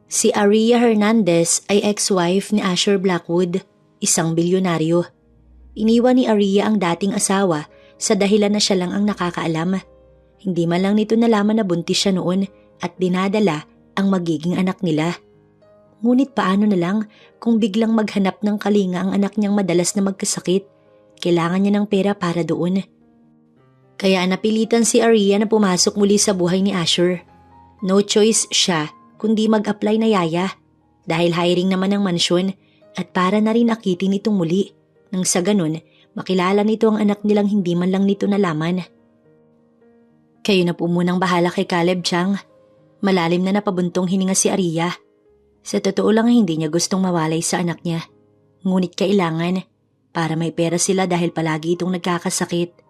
Si Aria Hernandez ay ex-wife ni Asher Blackwood, isang bilyonaryo. Iniwan ni Aria ang dating asawa sa dahilan na siya lang ang nakakaalam. Hindi man lang nito nalaman na buntis siya noon at dinadala ang magiging anak nila. Ngunit paano na lang kung biglang maghanap ng kalinga ang anak niyang madalas na magkasakit? Kailangan niya ng pera para doon. Kaya napilitan si Aria na pumasok muli sa buhay ni Asher. No choice siya kundi mag-apply na yaya dahil hiring naman ng mansyon at para na rin akitin itong muli nang sa ganun makilala nito ang anak nilang hindi man lang nito nalaman. Kayo na po munang bahala kay Caleb, Chang. Malalim na napabuntong hininga si Aria. Sa totoo lang hindi niya gustong mawalay sa anak niya. Ngunit kailangan para may pera sila dahil palagi itong nagkakasakit.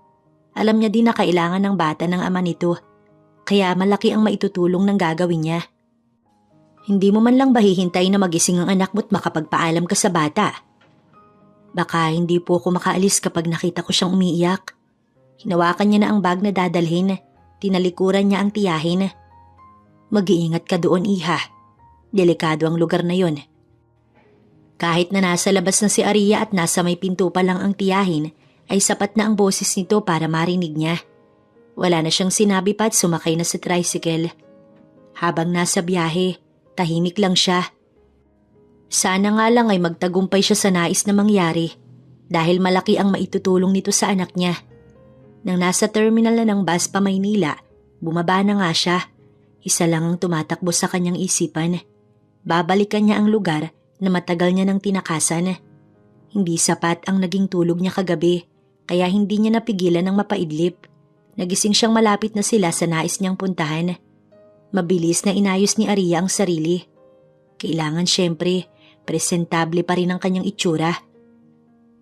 Alam niya din na kailangan ng bata ng ama nito, kaya malaki ang maitutulong ng gagawin niya. Hindi mo man lang ba hihintay na magising ang anak mo't makapagpaalam ka sa bata? Baka hindi po ako makaalis kapag nakita ko siyang umiiyak. Hinawakan niya na ang bag na dadalhin, tinalikuran niya ang tiyahin. Mag-iingat ka doon, iha. Delikado ang lugar na yon. Kahit na nasa labas na si Aria at nasa may pinto pa lang ang tiyahin, ay sapat na ang boses nito para marinig niya. Wala na siyang sinabi pa at sumakay na sa tricycle. Habang nasa biyahe, tahimik lang siya. Sana nga lang ay magtagumpay siya sa nais na mangyari dahil malaki ang maitutulong nito sa anak niya. Nang nasa terminal na ng bus pa Maynila, bumaba na nga siya. Isa lang ang tumatakbo sa kanyang isipan. Babalikan niya ang lugar na matagal niya nang tinakasan. Hindi sapat ang naging tulog niya kagabi, kaya hindi niya napigilan ng mapaidlip. Nagising siyang malapit na sila sa nais niyang puntahan. Mabilis na inayos ni Aria ang sarili. Kailangan syempre, presentable pa rin ang kanyang itsura.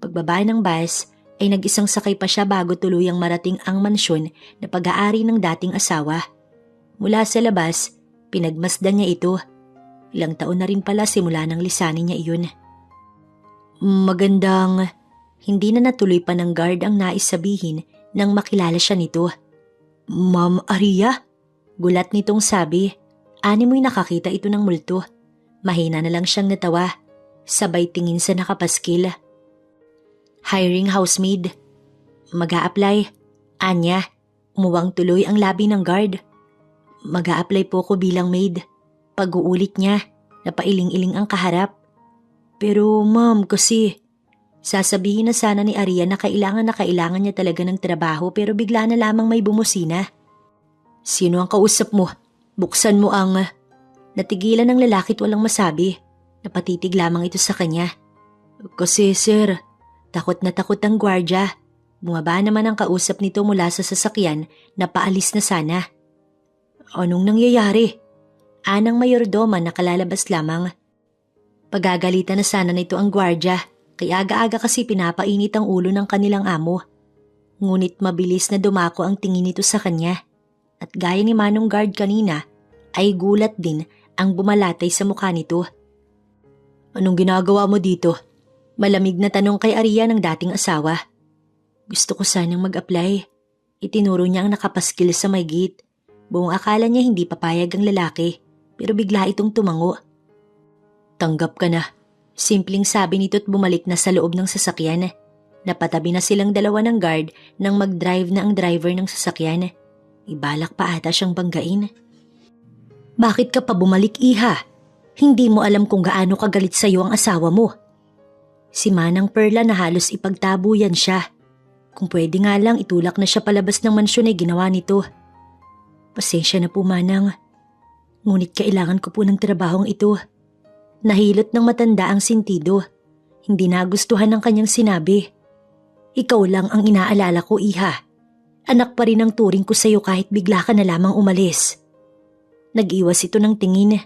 Pagbaba ng bus, ay nag-isang sakay pa siya bago tuluyang marating ang mansyon na pag-aari ng dating asawa. Mula sa labas, pinagmasdan niya ito. Ilang taon na rin pala simula nang lisanin niya iyon. Magandang... Hindi na natuloy pa ng guard ang nais sabihin nang makilala siya nito. Ma'am Aria? Gulat nitong sabi. Ani mo'y nakakita ito ng multo. Mahina na lang siyang natawa. Sabay tingin sa nakapaskil. Hiring housemaid. Mag-a-apply. Anya, umuwang tuloy ang labi ng guard. Mag-a-apply po ko bilang maid. Pag-uulit niya, napailing-iling ang kaharap. Pero ma'am kasi... Sasabihin na sana ni Aria na kailangan niya talaga ng trabaho pero bigla na lamang may bumusina. Sino ang kausap mo? Buksan mo ang... Natigilan ng lalaki't walang masabi. Napatitig lamang ito sa kanya. Kasi sir, takot na takot ang gwardya. Bumaba naman ang kausap nito mula sa sasakyan na paalis na sana. Anong nangyayari? Anang mayordoma na kalalabas lamang. Pagagalitan na sana nito ang gwardya. Kaya aga-aga kasi pinapainit ang ulo ng kanilang amo. Ngunit mabilis na dumako ang tingin nito sa kanya. At gaya ni Manong Guard kanina, ay gulat din ang bumalatay sa mukha nito. Anong ginagawa mo dito? Malamig na tanong kay Aria ng dating asawa. Gusto ko sanang mag-apply. Itinuro niya ang nakapaskil sa may gate. Buong akala niya hindi papayag ang lalaki, pero bigla itong tumango. Tanggap ka na. Simpleng sabi nito't bumalik na sa loob ng sasakyan. Napatabi na silang dalawa ng guard nang mag-drive na ang driver ng sasakyan. Ibalak pa ata siyang banggain. Bakit ka pa bumalik, iha? Hindi mo alam kung gaano kagalit sa'yo ang asawa mo. Si Manang Perla na halos ipagtabuyan siya. Kung pwede nga lang itulak na siya palabas ng mansyon ay ginawa nito. Pasensya na po, Manang. Ngunit kailangan ko po ng trabahong ito. Nahilot ng matanda ang sentido. Hindi nagustuhan ng kanyang sinabi. Ikaw lang ang inaalala ko, iha. Anak pa rin ang turing ko sa'yo kahit bigla ka na lamang umalis. Nag-iwas ito ng tingin.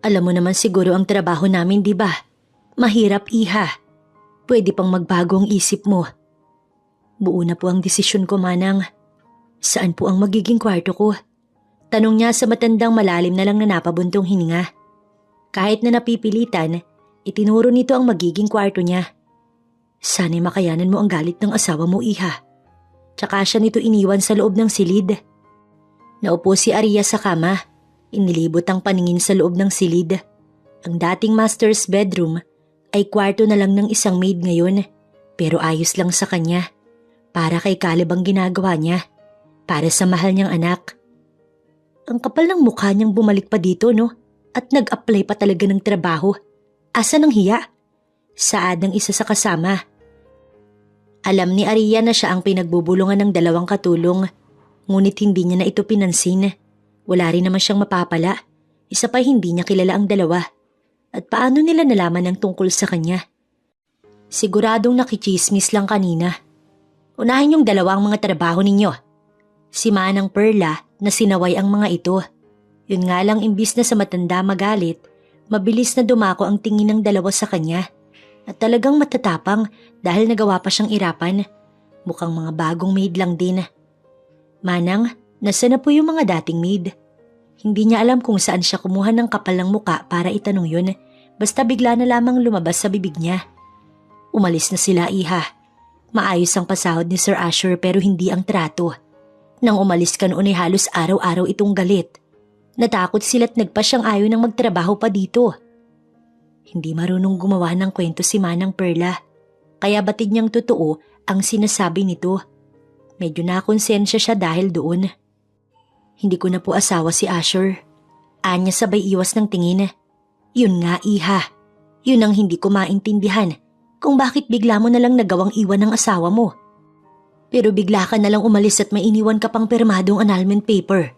Alam mo naman siguro ang trabaho namin, di ba? Mahirap, iha. Pwede pang magbago ang isip mo. Buo na po ang desisyon ko, Manang. Saan po ang magiging kwarto ko? Tanong niya sa matandang malalim na lang na napabuntong hininga. Kahit na napipilitan, itinuro nito ang magiging kwarto niya. Sana'y makayanan mo ang galit ng asawa mo, iha. Tsaka siya nito iniwan sa loob ng silid. Naupo si Aria sa kama. Inilibot ang paningin sa loob ng silid. Ang dating master's bedroom ay kwarto na lang ng isang maid ngayon, pero ayos lang sa kanya. Para kay Caleb ang ginagawa niya. Para sa mahal niyang anak. Ang kapal ng mukha niyang bumalik pa dito, no? At nag-apply pa talaga ng trabaho. Asa ng hiya? Saad ng isa sa kasama. Alam ni Aria na siya ang pinagbubulungan ng dalawang katulong. Ngunit hindi niya na ito pinansin. Wala rin naman siyang mapapala. Isa pa hindi niya kilala ang dalawa. At paano nila nalaman ang tungkol sa kanya? Siguradong nakichismis lang kanina. Unahin yung dalawang mga trabaho ninyo. Si Manang Perla na sinaway ang mga ito. Yun nga lang imbis na sa matanda magalit, mabilis na dumako ang tingin ng dalawa sa kanya. At talagang matatapang dahil nagawa pa siyang irapan. Mukhang mga bagong maid lang din. Manang, nasa na po yung mga dating maid? Hindi niya alam kung saan siya kumuha ng kapal ng muka para itanong yun. Basta bigla na lamang lumabas sa bibig niya. Umalis na sila, iha. Maayos ang pasahod ni Sir Asher pero hindi ang trato. Nang umalis ka noon ay halos araw-araw itong galit. Natakot sila't nagpasyang ayaw nang magtrabaho pa dito. Hindi marunong gumawa ng kwento si Manang Perla. Kaya batid niyang totoo ang sinasabi nito. Medyo nakonsensya siya dahil doon. Hindi ko na po asawa si Asher. Anya sabay iwas ng tingin. Yun nga, iha. Yun ang hindi ko maintindihan. Kung bakit bigla mo nalang nagawang iwan ng asawa mo. Pero bigla ka nalang umalis at may iniwan ka pang permadong annulment paper.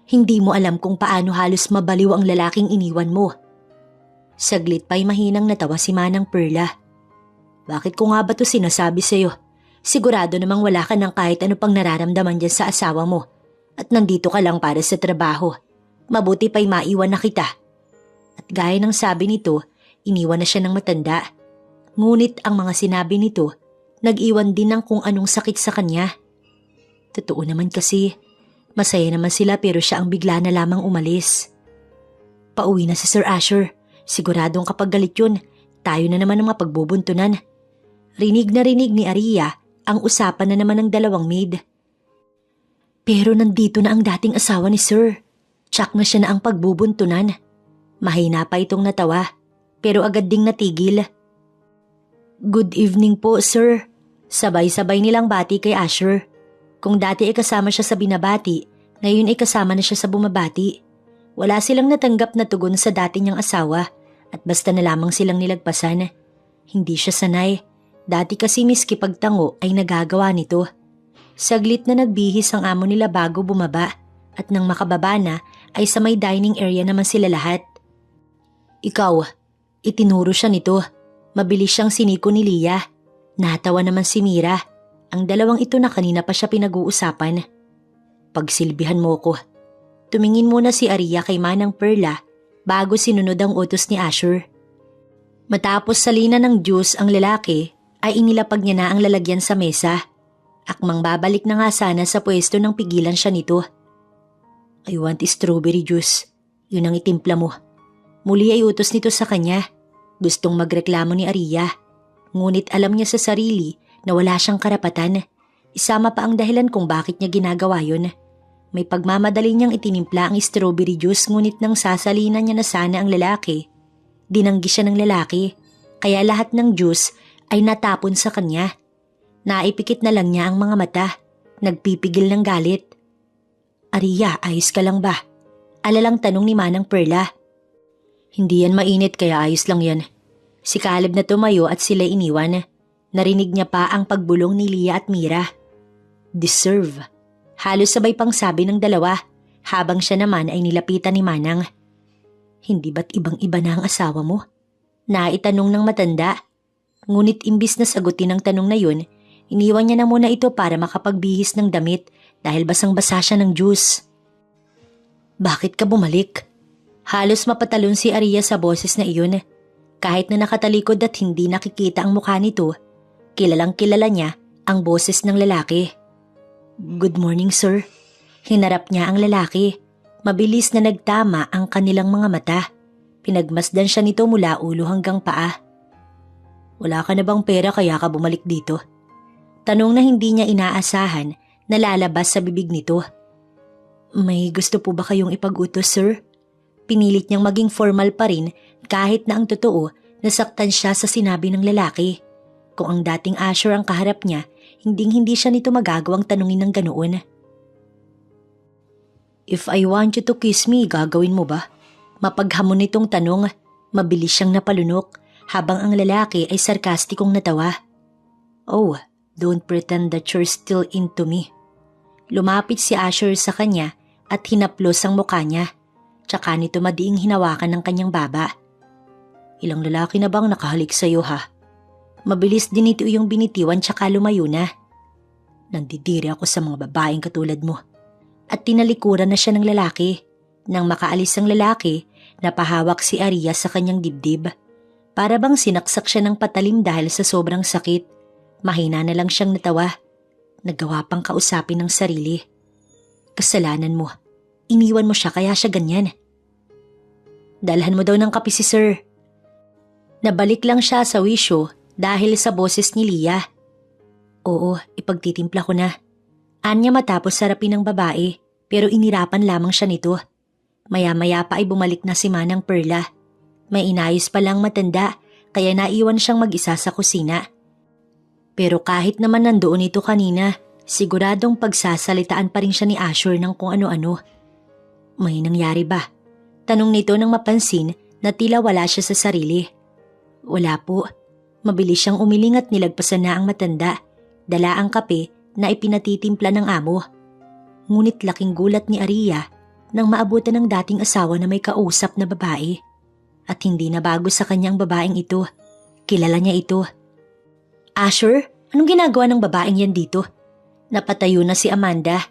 Hindi mo alam kung paano halos mabaliw ang lalaking iniwan mo. Saglit pa'y mahinang natawa si Manang Perla. Bakit ko nga ba to sinasabi sa'yo? Sigurado namang wala ka ng kahit ano pang nararamdaman dyan sa asawa mo. At nandito ka lang para sa trabaho. Mabuti pa'y maiwan na kita. At gaya ng sabi nito, iniwan na siya ng matanda. Ngunit ang mga sinabi nito, nag-iwan din ng kung anong sakit sa kanya. Totoo naman kasi, masaya naman sila pero siya ang bigla na lamang umalis. Pauwi na si Sir Asher. Siguradong kapag galit yun, tayo na naman ang mapagbubuntunan. Rinig na rinig ni Aria ang usapan na naman ng dalawang maid. Pero nandito na ang dating asawa ni Sir. Tsak na siya na ang pagbubuntunan. Mahina pa itong natawa, pero agad ding natigil. Good evening po, sir. Sabay-sabay nilang bati kay Asher. Kung dati ay kasama siya sa binabati, ngayon ay kasama na siya sa bumabati. Wala silang natanggap na tugon sa dati niyang asawa at basta na lamang silang nilagpasan. Hindi siya sanay. Dati kasi miski pagtango ay nagagawa nito. Saglit na nagbihis ang amo nila bago bumaba at nang makababa na ay sa may dining area naman sila lahat. Ikaw, itinuro siya nito. Mabilis siyang siniko ni Lia. Natawa naman si Mira. Ang dalawang ito na kanina pa siya pinag-uusapan. Pagsilbihan mo ko. Tumingin muna si Aria kay Manang Perla bago sinunod ang utos ni Asher. Matapos salina ng juice ang lalaki ay inilapag niya na ang lalagyan sa mesa. Akmang babalik na nga sana sa pwesto nang pigilan siya nito. I want strawberry juice. Yun ang itimpla mo. Muli ay utos nito sa kanya. Gustong magreklamo ni Aria. Ngunit alam niya sa sarili na wala siyang karapatan. Isama pa ang dahilan kung bakit niya ginagawa yun. May pagmamadali niyang itinimpla ang strawberry juice ngunit nang sasalinan niya na sana ang lalaki. Dinanggi siya ng lalaki. Kaya lahat ng juice ay natapon sa kanya. Naipikit na lang niya ang mga mata. Nagpipigil ng galit. Aria, ayos ka lang ba? Alalang tanong ni Manang Perla. Hindi yan mainit kaya ayos lang yan. Si Caleb na tumayo at sila iniwan. Narinig niya pa ang pagbulong ni Lia at Mira. Deserve. Halos sabay pang sabi ng dalawa habang siya naman ay nilapitan ni Manang. Hindi ba't ibang-iba na ang asawa mo? Naitanong ng matanda. Ngunit imbis na sagutin ang tanong na yun, iniwan niya na muna ito para makapagbihis ng damit dahil basang-basa siya ng juice. Bakit ka bumalik? Halos mapatalon si Aria sa boses na iyon. Kahit na nakatalikod at hindi nakikita ang mukha nito, kilalang kilala niya ang boses ng lalaki. Good morning, sir. Hinarap niya ang lalaki. Mabilis na nagtama ang kanilang mga mata. Pinagmasdan siya nito mula ulo hanggang paa. Wala ka na bang pera kaya ka bumalik dito? Tanong na hindi niya inaasahan na lalabas sa bibig nito. May gusto po ba kayong ipag-utos, sir? Pinilit niyang maging formal pa rin kahit na ang totoo nasaktan siya sa sinabi ng lalaki. Kung ang dating Asher ang kaharap niya, hindi siya nito magagawang tanungin ng ganoon. If I want you to kiss me, gagawin mo ba? Mapaghamon nitong tanong, mabilis siyang napalunok habang ang lalaki ay sarkastikong natawa. Oh, don't pretend that you're still into me. Lumapit si Asher sa kanya at hinaplos ang mukha niya. Tsaka nito madiing hinawakan ng kanyang baba. Ilang lalaki na bang nakahalik sa'yo ha? Mabilis din ito yung binitiwan tsaka lumayo na. Nandidiri ako sa mga babaeng katulad mo. At tinalikuran na siya ng lalaki. Nang makaalis ang lalaki, napahawak si Aria sa kanyang dibdib. Para bang sinaksak siya ng patalim dahil sa sobrang sakit. Mahina na lang siyang natawa. Nagawa pang kausapin ng sarili. Kasalanan mo. Iniwan mo siya kaya siya ganyan. Dalhan mo daw ng kape si sir. Nabalik lang siya sa wisyo dahil sa boses ni Lia. Oo, ipagtitimpla ko na. Anya matapos sarapin ng babae pero inirapan lamang siya nito. Maya-maya pa ay bumalik na si Manang Perla. May inayos pa lang matanda kaya naiwan siyang mag-isa sa kusina. Pero kahit naman nandoon ito kanina, siguradong pagsasalitaan pa rin siya ni Asher ng kung ano-ano. May nangyari ba? Tanong nito nang mapansin na tila wala siya sa sarili. Wala po. Mabilis siyang umiling at nilagpasan na ang matanda. Dala ang kape na ipinatitimpla ng amo. Ngunit laking gulat ni Aria nang maabutan ng dating asawa na may kausap na babae. At hindi na bago sa kanyang babaeng ito. Kilala niya ito. Asher, anong ginagawa ng babaeng yan dito? Napatayo na si Amanda.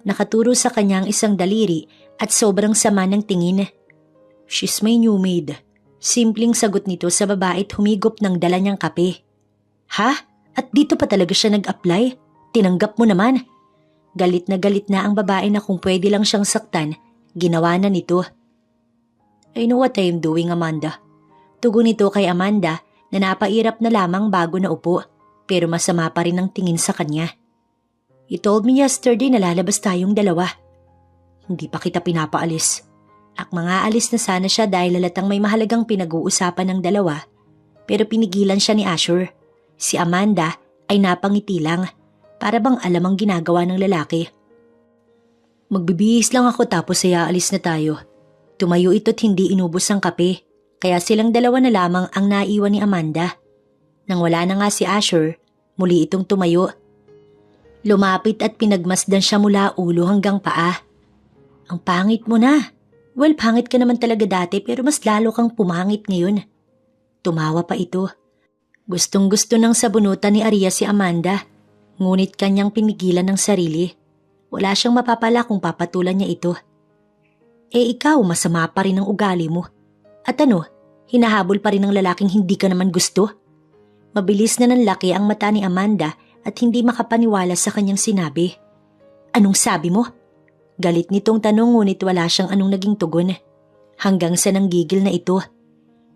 Nakaturo sa kanyang isang daliri at sobrang sama ng tingin. She's my new maid. Simpleng sagot nito sa babae at humigop ng dala niyang kape. Ha? At dito pa talaga siya nag-apply? Tinanggap mo naman. Galit na ang babae na kung pwede lang siyang saktan, ginawa na nito. I know what I'm doing, Amanda. Tugon nito kay Amanda na napairap na lamang bago na upo, pero masama pa rin ang tingin sa kanya. You told me yesterday na lalabas tayong dalawa. Hindi pa kita pinapaalis. Mga alis na sana siya dahil halatang may mahalagang pinag-uusapan ng dalawa, pero pinigilan siya ni Asher. Si Amanda ay napangiti lang, para bang alam ang ginagawa ng lalaki. Magbibihis lang ako tapos ay aalis na tayo. Tumayo ito't hindi inubos ang kape, kaya silang dalawa na lamang ang naiwan ni Amanda. Nang wala na nga si Asher, muli itong tumayo. Lumapit at pinagmasdan siya mula ulo hanggang paa. Ang pangit mo na. Well, pangit ka naman talaga dati pero mas lalo kang pumangit ngayon. Tumawa pa ito. Gustong-gusto ng sabunutan ni Aria si Amanda, ngunit kanyang pinigilan ng sarili. Wala siyang mapapala kung papatulan niya ito. Ikaw, masama pa rin ang ugali mo. At ano, hinahabol pa rin ng lalaking hindi ka naman gusto? Mabilis na nanlaki ang mata ni Amanda at hindi makapaniwala sa kanyang sinabi. Anong sabi mo? Galit nitong tanong ngunit wala siyang anong naging tugon. Hanggang sa nanggigil na ito.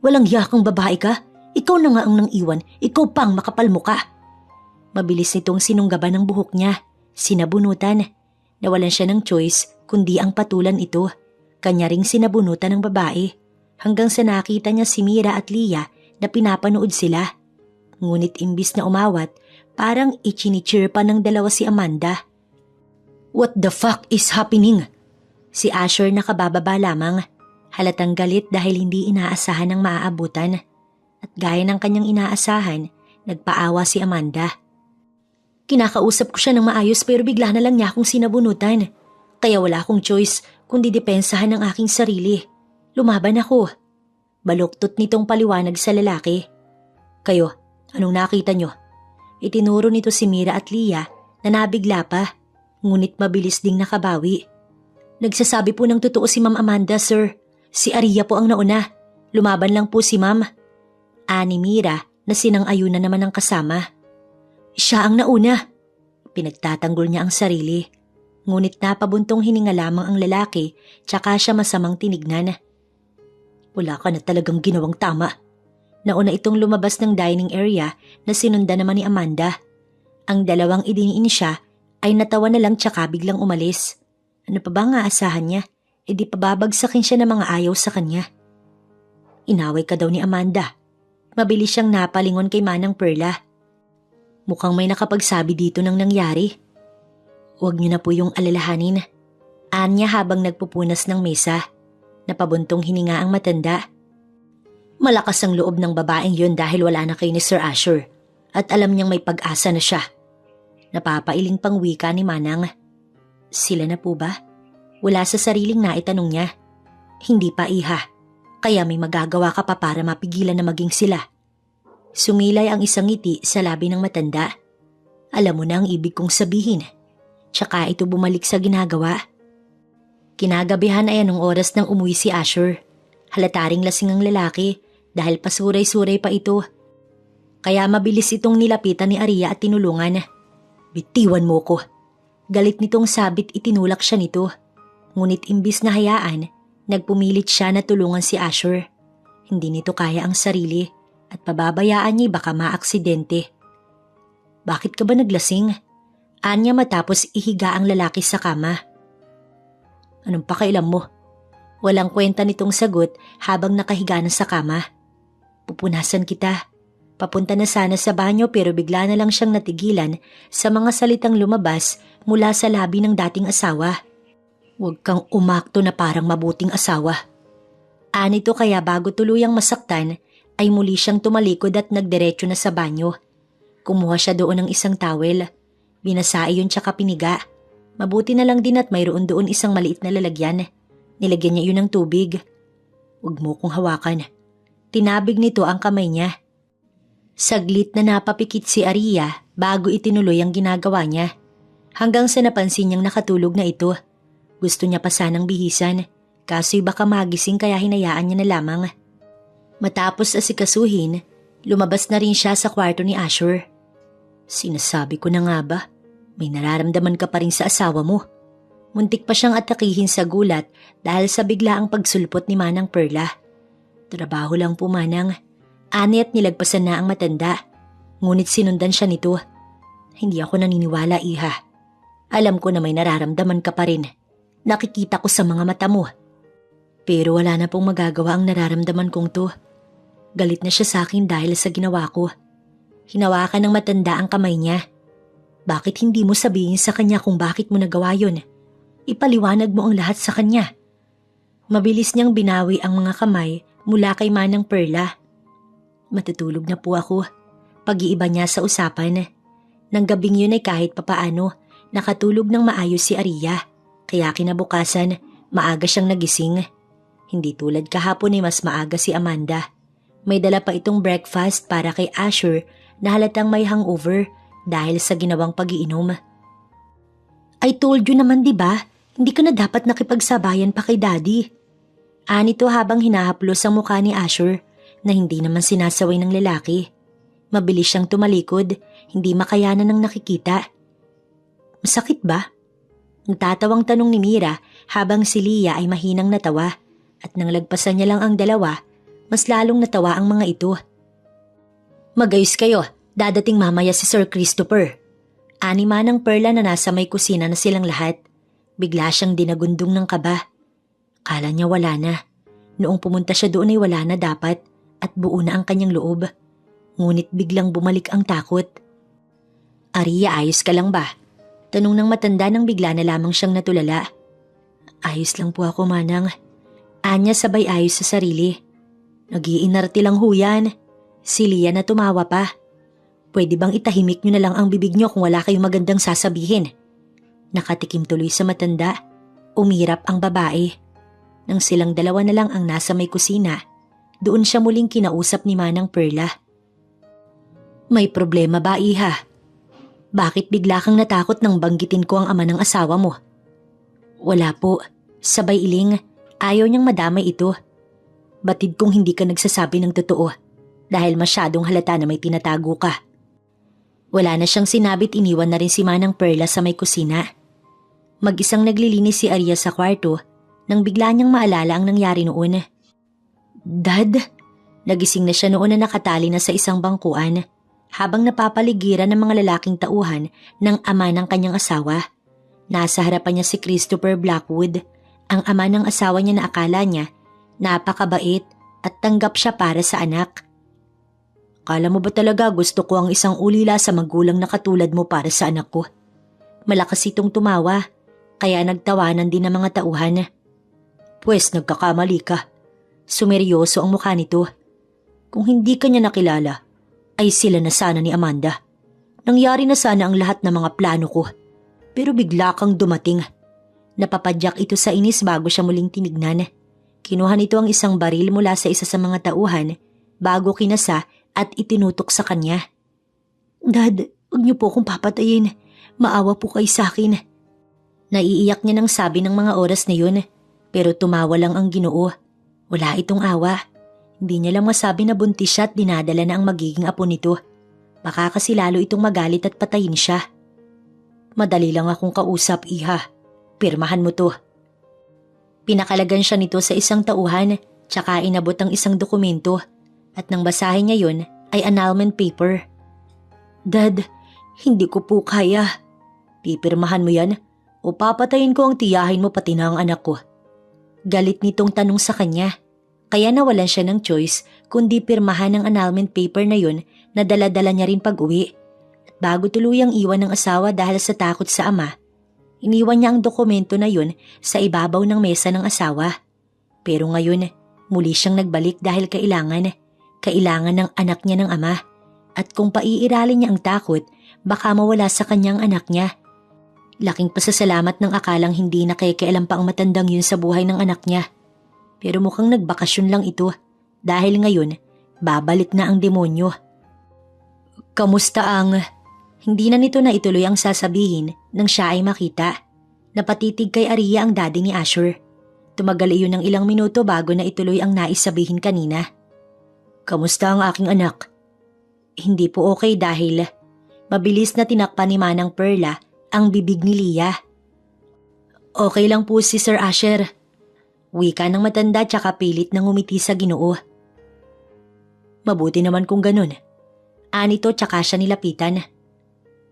Walang yakang babae ka? Ikaw na nga ang nang iwan, ikaw pang makapal mukha. Mabilis nitong sinunggaban ng buhok niya, sinabunutan. Nawalan siya ng choice kundi ang patulan ito. Kanya ring sinabunutan ng babae. Hanggang sa nakita niya si Mira at Lia na pinapanood sila. Ngunit imbis na umawat, parang ichinicheer pa ng dalawa si Amanda. What the fuck is happening? Si Asher nakabababa lamang. Halatang galit dahil hindi inaasahan ng maaabutan. At gaya ng kanyang inaasahan, nagpaawa si Amanda. Kinakausap ko siya ng maayos pero bigla na lang niya akong sinabunutan. Kaya wala akong choice kundi depensahan ang aking sarili. Lumaban ako. Baluktot nitong paliwanag sa lalaki. Kayo, anong nakita nyo? Itinuro nito si Mira at Lia na nabigla pa. Ngunit mabilis ding nakabawi. Nagsasabi po ng totoo si Ma'am Amanda, sir. Si Aria po ang nauna. Lumaban lang po si Ma'am. Ani Mira na sinang-ayuna naman ang kasama. Siya ang nauna. Pinagtatanggol niya ang sarili. Ngunit napabuntong hininga lamang ang lalaki tsaka siya masamang tinignan. Wala ka na talagang ginawang tama. Nauna itong lumabas ng dining area na sinundan naman ni Amanda. Ang dalawang idiniin siya ay natawa na lang tsaka biglang umalis. Ano pa ba nga asahan niya? di pababagsakin siya ng mga ayaw sa kanya. Inaway ka daw ni Amanda. Mabilis siyang napalingon kay Manang Perla. Mukhang may nakapagsabi dito ng nangyari. Huwag niyo na po yung alalahanin. Anya habang nagpupunas ng mesa. Napabuntong hininga ang matanda. Malakas ang loob ng babaeng yun dahil wala na kay ni Sir Asher at alam niyang may pag-asa na siya. Napapailing pang wika ni Manang. Sila na po ba? Wala sa sariling naitanong niya. Hindi pa, iha. Kaya may magagawa ka pa para mapigilan na maging sila. Sumilay ang isang ngiti sa labi ng matanda. Alam mo na ang ibig kong sabihin. Tsaka ito bumalik sa ginagawa. Kinagabihan ay anong oras nang umuwi si Asher. Halataring lasing ang lalaki dahil pasuray-suray pa ito. Kaya mabilis itong nilapitan ni Aria at tinulungan. Bitiwan mo ko. Galit nitong sabit itinulak siya nito. Ngunit imbis na hayaan, nagpumilit siya na tulungan si Asher. Hindi nito kaya ang sarili at pababayaan niya baka maaksidente. Bakit ka ba naglasing? Anya matapos ihiga ang lalaki sa kama. Anong pakailam mo? Walang kwenta nitong sagot habang nakahiga na sa kama. Pupunasan kita. Papunta na sana sa banyo pero bigla na lang siyang natigilan sa mga salitang lumabas mula sa labi ng dating asawa. Huwag kang umakto na parang mabuting asawa. Anito kaya bago tuluyang masaktan ay muli siyang tumalikod at nagdiretso na sa banyo. Kumuha siya doon ng isang towel. Binasa iyon tsaka piniga. Mabuti na lang din at mayroon doon isang maliit na lalagyan. Nilagyan niya iyon ng tubig. Huwag mo kong hawakan. Tinabig nito ang kamay niya. Saglit na napapikit si Aria bago itinuloy ang ginagawa niya. Hanggang sa napansin niyang nakatulog na ito. Gusto niya pa sanang bihisan, kaso'y baka magising kaya hinayaan niya na lamang. Matapos asikasuhin, lumabas na rin siya sa kwarto ni Asher. Sinasabi ko na nga ba, may nararamdaman ka pa rin sa asawa mo. Muntik pa siyang atakihin sa gulat dahil sa biglaang pagsulpot ni Manang Perla. Trabaho lang po, Manang. Ani at nilagpasan na ang matanda. Ngunit sinundan siya nito. Hindi ako naniniwala, iha. Alam ko na may nararamdaman ka pa rin. Nakikita ko sa mga mata mo. Pero wala na pong magagawa ang nararamdaman kong to. Galit na siya sa akin dahil sa ginawa ko. Hinawakan ng matanda ang kamay niya. Bakit hindi mo sabihin sa kanya kung bakit mo nagawa yun? Ipaliwanag mo ang lahat sa kanya. Mabilis niyang binawi ang mga kamay mula kay Manang Perla. Matutulog na po ako. Pag-iiba niya sa usapan. Nang gabing yun ay kahit papaano, nakatulog ng maayos si Aria. Kaya kinabukasan, maaga siyang nagising. Hindi tulad kahapon ay mas maaga si Amanda. May dala pa itong breakfast para kay Asher na halatang may hangover dahil sa ginawang pag-iinom. I told you naman, diba? Hindi ka na dapat nakipagsabayan pa kay Daddy. Anito habang hinahaplos ang mukha ni Asher na hindi naman sinasaway ng lalaki. Mabilis siyang tumalikod, hindi makayanan ng nakikita. Masakit ba? Nagtatawang tanong ni Mira habang si Leah ay mahinang natawa at nang lagpasan niya lang ang dalawa, mas lalong natawa ang mga ito. Magayos kayo, dadating mamaya si Sir Christopher. Ani Manang Perla na nasa may kusina na silang lahat. Bigla siyang dinagundong ng kaba. Kala niya wala na. Noong pumunta siya doon ay wala na dapat at buo na ang kanyang loob. Ngunit biglang bumalik ang takot. Aria, ayos ka lang ba? Tanong ng matanda nang bigla na lamang siyang natulala. Ayos lang po ako, Manang. Anya sabay ayos sa sarili. Nag-iinarte lang ho yan. Si Leah na tumawa pa. Pwede bang itahimik nyo na lang ang bibig nyo kung wala kayong magandang sasabihin? Nakatikim tuloy sa matanda. Umirap ang babae. Nang silang dalawa na lang ang nasa may kusina, doon siya muling kinausap ni Manang Perla. May problema ba, iha? Bakit bigla kang natakot nang banggitin ko ang ama ng asawa mo? Wala po. Sabay iling, ayaw niyang madamay ito. Batid kong hindi ka nagsasabi ng totoo dahil masyadong halata na may tinatago ka. Wala na siyang sinabit, iniwan na rin si Manang Perla sa may kusina. Mag-isang naglilinis si Aria sa kwarto nang bigla niyang maalala ang nangyari noon. Dad? Nagising na siya noon na nakatali na sa isang bangkuan habang napapaligiran ng mga lalaking tauhan ng ama ng kanyang asawa. Nasa harapan niya si Christopher Blackwood Ang ama ng asawa niya na akala niya napakabait at tanggap siya para sa anak. Kala mo ba talaga gusto ko ang isang ulila sa magulang na katulad mo para sa anak ko? Malakas itong tumawa, kaya nagtawanan din ang mga tauhan. Pwes nagkakamali ka. Sumeryoso ang mukha nito. Kung hindi ka niya nakilala, ay sila na sana ni Amanda. Nangyari na sana ang lahat ng mga plano ko. Pero bigla kang dumating. Napapadyak ito sa inis bago siya muling tinignan. Kinuha nito ang isang baril mula sa isa sa mga tauhan bago kinasa at itinutok sa kanya. Dad, huwag niyo po akong papatayin. Maawa po kayo sa akin. Naiiyak niya nang sabi ng mga oras na yun, pero tumawa lang ang Ginoo. Wala itong awa. Hindi niya lang masabi na buntis siya at dinadala na ang magiging apo nito. Baka kasi lalo itong magalit at patayin siya. Madali lang akong kausap, Iha. Pirmahan mo to. Pinakalagan siya nito sa isang tauhan, tsaka inabot ang isang dokumento. At nang basahin niya yun, ay annulment paper. Dad, hindi ko po kaya. Pipirmahan mo yan o papatayin ko ang tiyahin mo pati na ang anak ko. Galit nitong tanong sa kanya. Kaya nawalan siya ng choice kundi pirmahan ang annulment paper na yun na dala-dala niya rin pag-uwi. At bago tuluyang iwan ng asawa dahil sa takot sa ama, iniwan niya ang dokumento na yun sa ibabaw ng mesa ng asawa. Pero ngayon, muli siyang nagbalik dahil kailangan ng anak niya ng ama. At kung paiiralin niya ang takot, baka mawala sa kanyang anak niya. Laking pasasalamat ng akalang hindi nakikialam pa ang matandang yun sa buhay ng anak niya. Pero mukhang nagbakasyon lang ito dahil ngayon babalik na ang demonyo. Kamusta ang... Hindi na nito na ituloy ang sasabihin nang siya ay makita. Napatitig kay Aria ang daddy ni Asher. Tumagal iyon ng ilang minuto bago na ituloy ang nais sabihin kanina. Kamusta ang aking anak? Hindi po okay dahil mabilis na tinakpan ni Manang Perla ang bibig ni Leah. Okay lang po si Sir Asher. Wika ng matanda tsaka pilit na ngumiti sa Ginoo. Mabuti naman kung ganun. Anito tsaka siya nilapitan.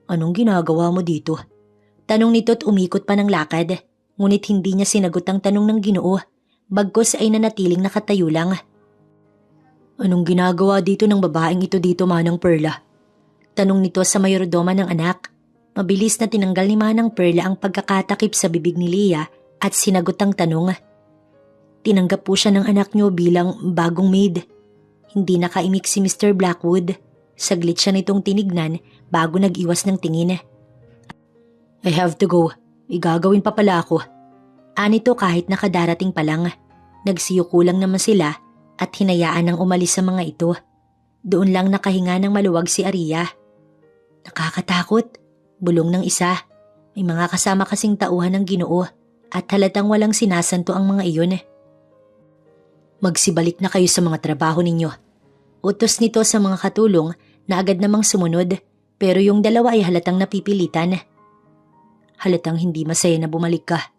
Anong ginagawa mo dito? Tanong nito't umikot pa ng lakad, ngunit hindi niya sinagot ang tanong ng Ginoo, bagkus ay nanatiling nakatayo lang. Anong ginagawa dito ng babaeng ito dito, Manang Perla? Tanong nito sa mayordoma ng anak. Mabilis na tinanggal ni Manang Perla ang pagkakatakip sa bibig ni Leah at sinagot ang tanong. Tinanggap po siya ng anak niyo bilang bagong maid. Hindi nakaimik si Mr. Blackwood. Saglit siya nitong tinignan bago nag-iwas ng tingin. I have to go. Igagawin pa pala ako. Anito kahit nakadarating pa lang. Nagsiyuko lang naman sila at hinayaan nang umalis sa mga ito. Doon lang nakahinga ng maluwag si Aria. Nakakatakot. Bulong ng isa. May mga kasama kasing tauhan ng Ginoo at halatang walang sinasanto ang mga iyon. Magsibalik na kayo sa mga trabaho ninyo. Utos nito sa mga katulong na agad namang sumunod, pero yung dalawa ay halatang napipilitan. Halatang hindi masaya na bumalik ka.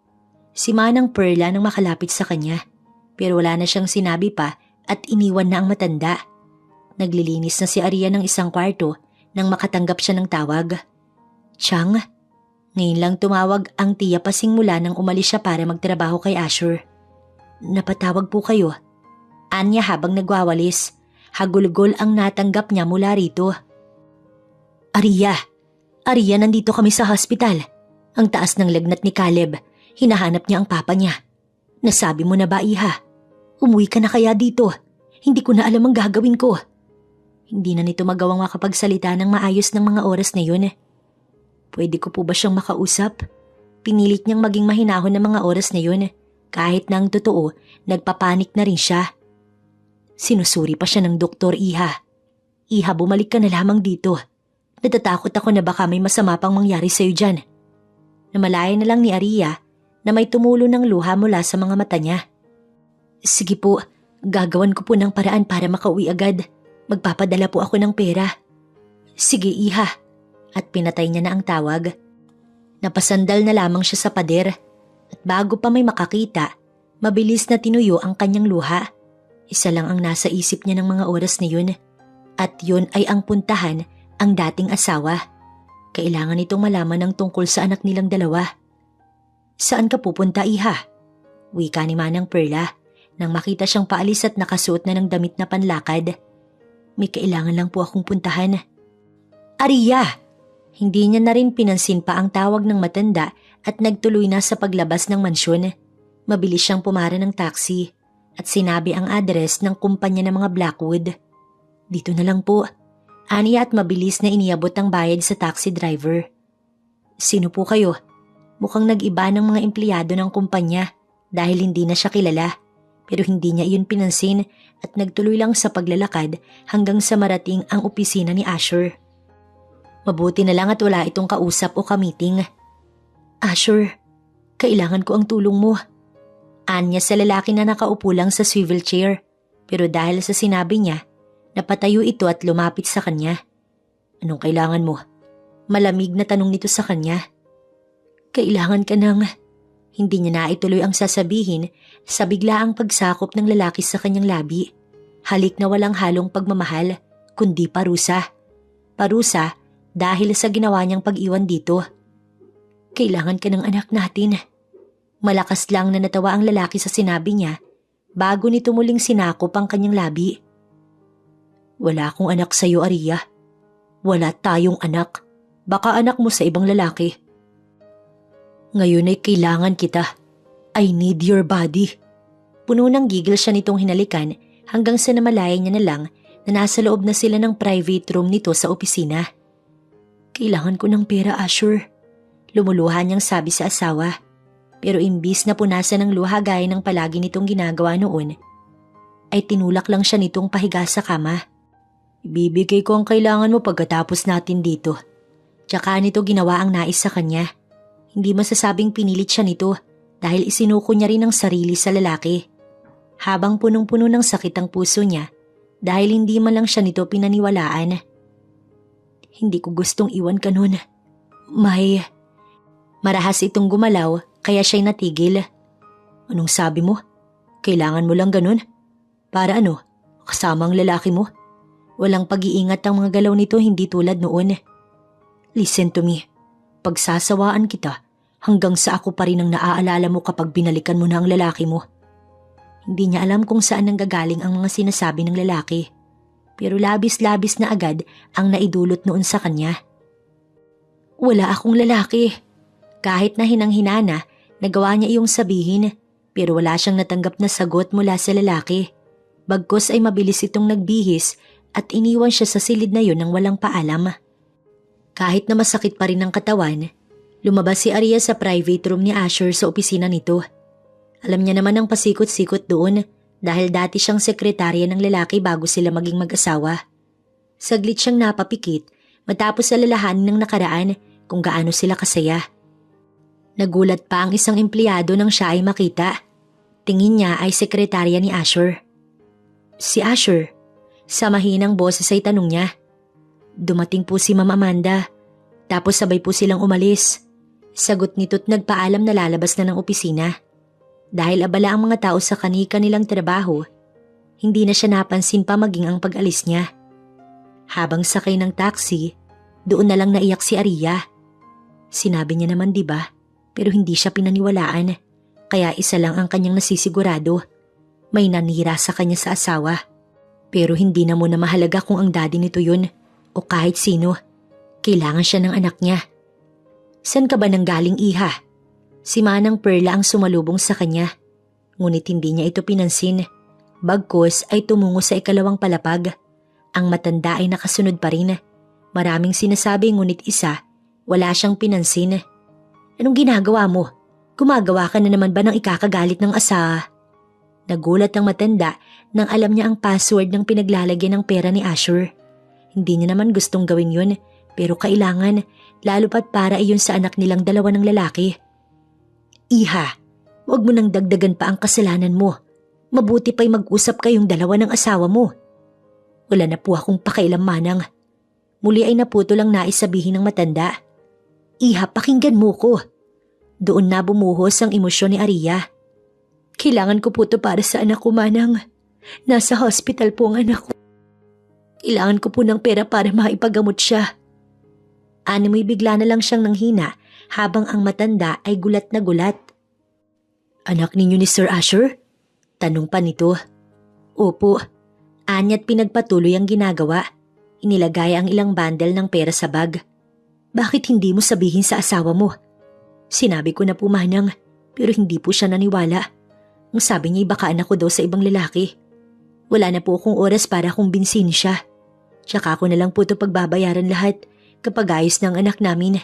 Si Manang Perla nang makalapit sa kanya, pero wala na siyang sinabi pa at iniwan na ang matanda. Naglilinis na si Aria ng isang kwarto nang makatanggap siya ng tawag. Chang, ngayon lang tumawag ang tiya Pasing mula nang umalis siya para magtrabaho kay Asher. Napatawag po kayo. Anya habang nagwawalis. Hagulgol ang natanggap niya mula rito. Aria, nandito kami sa hospital. Ang taas ng lagnat ni Caleb. Hinahanap niya ang papa niya. Nasabi mo na ba, Iha? Umuwi ka na kaya dito? Hindi ko na alam ang gagawin ko. Hindi na nito magawang makapagsalita ng maayos ng mga oras na yun. Pwede ko po ba siyang makausap? Pinilit niyang maging mahinahon ng mga oras na yun. Kahit na ang totoo, nagpapanik na rin siya. Sinusuri pa siya ng doktor, Iha. Iha, bumalik ka na lamang dito. Natatakot ako na baka may masama pang mangyari sa'yo dyan. Namalaya na lang ni Aria na may tumulo ng luha mula sa mga mata niya. Sige po, gagawan ko po ng paraan para makauwi agad. Magpapadala po ako ng pera. Sige, Iha. At pinatay niya na ang tawag. Napasandal na lamang siya sa pader. At bago pa may makakita, mabilis na tinuyo ang kanyang luha. Isa lang ang nasa isip niya ng mga oras na yun. At yun ay ang puntahan ang dating asawa. Kailangan itong malaman ng tungkol sa anak nilang dalawa. Saan ka pupunta, Iha? Wika ni Manang Perla nang makita siyang paalis at nakasuot na ng damit na panlakad. May kailangan lang po akong puntahan. Aria! Hindi niya na rin pinansin pa ang tawag ng matanda at nagtuloy na sa paglabas ng mansyon. Mabilis siyang pumara ng taxi at sinabi ang address ng kumpanya ng mga Blackwood. Dito na lang po. Aniya at mabilis na iniabot ang bayad sa taxi driver. Sino po kayo? Mukhang nag-iba ng mga empleyado ng kumpanya dahil hindi na siya kilala. Pero hindi niya iyon pinansin at nagtuloy lang sa paglalakad hanggang sa marating ang opisina ni Asher. Mabuti na lang at wala itong kausap o kamiting. Asher, kailangan ko ang tulong mo. Anya sa lalaki na nakaupo lang sa swivel chair, pero dahil sa sinabi niya, napatayo ito at lumapit sa kanya. Anong kailangan mo? Malamig na tanong nito sa kanya. Kailangan ka ng... Hindi niya naituloy ang sasabihin sa biglaang pagsakop ng lalaki sa kanyang labi. Halik na walang halong pagmamahal, kundi parusa. Parusa dahil sa ginawa niyang pag-iwan dito. Kailangan ka ng anak natin. Malakas lang na natawa ang lalaki sa sinabi niya bago nito muling sinakop ang kanyang labi. Wala akong anak sa iyo, Aria. Wala tayong anak. Baka anak mo sa ibang lalaki. Ngayon ay kailangan kita. I need your body. Puno ng gigil siya nitong hinalikan hanggang sa namalaya niya na lang na nasa loob na sila ng private room nito sa opisina. Kailangan ko ng pera, Asher. Lumuluha niyang sabi sa asawa. Pero imbis na punasan ng luha gaya ng palagi nitong ginagawa noon, ay tinulak lang siya nitong pahiga sa kama. Ibibigay ko ang kailangan mo pagkatapos natin dito. Tsaka nito ginawa ang nais sa kanya. Hindi masasabing pinilit siya nito dahil isinuko niya rin ang sarili sa lalaki. Habang punong-puno ng sakit ang puso niya dahil hindi man lang siya nito pinaniwalaan. Hindi ko gustong iwan ka nun. Marahas itong gumalaw kaya siya'y natigil. Anong sabi mo? Kailangan mo lang ganun? Para ano? Kasama ang lalaki mo? Walang pag-iingat ang mga galaw nito hindi tulad noon. Listen to me. Pagsasawaan kita hanggang sa ako pa rin ang naaalala mo kapag binalikan mo na ang lalaki mo. Hindi niya alam kung saan nanggagaling ang mga sinasabi ng lalaki. Pero labis-labis na agad ang naidulot noon sa kanya. Wala akong lalaki. Kahit na hinang-hinana, nagawa niya iyong sabihin pero wala siyang natanggap na sagot mula sa lalaki. Bagkus ay mabilis itong nagbihis at iniwan siya sa silid na yon nang walang paalam. Kahit na masakit pa rin ang katawan, lumabas si Aria sa private room ni Asher sa opisina nito. Alam niya naman ang pasikot-sikot doon dahil dati siyang sekretarya ng lalaki bago sila maging mag-asawa. Saglit siyang napapikit matapos alalahanin ng nakaraan kung gaano sila kasaya. Nagulat pa ang isang empleyado nang siya ay makita. Tingin niya ay sekretarya ni Asher. Si Asher, sa mahinang boses ay tanong niya. Dumating po si Ma'am Amanda, tapos sabay po silang umalis. Sagot nito't nagpaalam na lalabas na ng opisina. Dahil abala ang mga tao sa kani-kanilang trabaho, hindi na siya napansin pa maging ang pag-alis niya. Habang sakay ng taxi, doon na lang naiyak si Aria. Sinabi niya naman diba, pero hindi siya pinaniwalaan, kaya isa lang ang kanyang nasisigurado. May nanira sa kanya sa asawa. Pero hindi na muna mahalaga kung ang daddy nito yun o kahit sino. Kailangan siya ng anak niya. San ka ba nanggaling, iha? Si Manang Perla ang sumalubong sa kanya. Ngunit hindi niya ito pinansin. Bagkus ay tumungo sa ikalawang palapag. Ang matanda ay nakasunod pa rin. Maraming sinasabi ngunit isa, wala siyang pinansin. Anong ginagawa mo? Gumagawa ka na naman ba ng ikakagalit ng asa? Nagulat ang matanda nang alam niya ang password ng pinaglalagyan ng pera ni Asher. Hindi niya naman gustong gawin yun, pero kailangan, lalo pat para iyon sa anak nilang dalawa ng lalaki. Iha, huwag mo nang dagdagan pa ang kasalanan mo. Mabuti pa'y mag-usap kayong dalawa ng asawa mo. Wala na po akong pakialam, Manang. Muli ay naputo lang nais sabihin ng matanda. Iha, pakinggan mo ko. Doon na bumuhos ang emosyon ni Aria. Kailangan ko po ito para sa anak ko, Manang. Nasa hospital po ang anak ko. Kailangan ko po ng pera para maipagamot siya. Animoy bigla na lang siyang nanghina habang ang matanda ay gulat na gulat. Anak ninyo ni Sir Asher? Tanong pa nito. Opo. Anya't pinagpatuloy ang ginagawa. Inilagay ang ilang bundle ng pera sa bag. Bakit hindi mo sabihin sa asawa mo? Sinabi ko na po manang, pero hindi po siya naniwala. Ang sabi niya baka anak ko daw sa ibang lalaki. Wala na po akong oras para kumbinsin siya. Tsaka ako na lang po ito pagbabayaran lahat kapag ayos ng anak namin.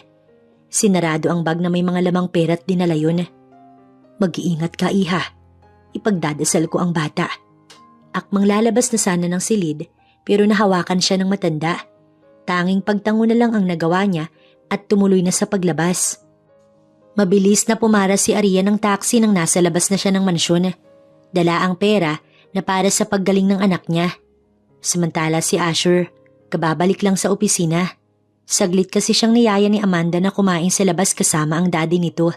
Sinarado ang bag na may mga lamang pera at dinala yun. Mag-iingat ka, iha. Ipagdadasal ko ang bata. Akmang lalabas na sana ng silid pero nahawakan siya ng matanda. Tanging pagtango na lang ang nagawa niya at tumuloy na sa paglabas. Mabilis na pumara si Aria ng taxi nang nasa labas na siya ng mansyon. Dala ang pera na para sa paggaling ng anak niya. Samantala si Asher, kababalik lang sa opisina. Saglit kasi siyang niyaya ni Amanda na kumain sa labas kasama ang daddy nito.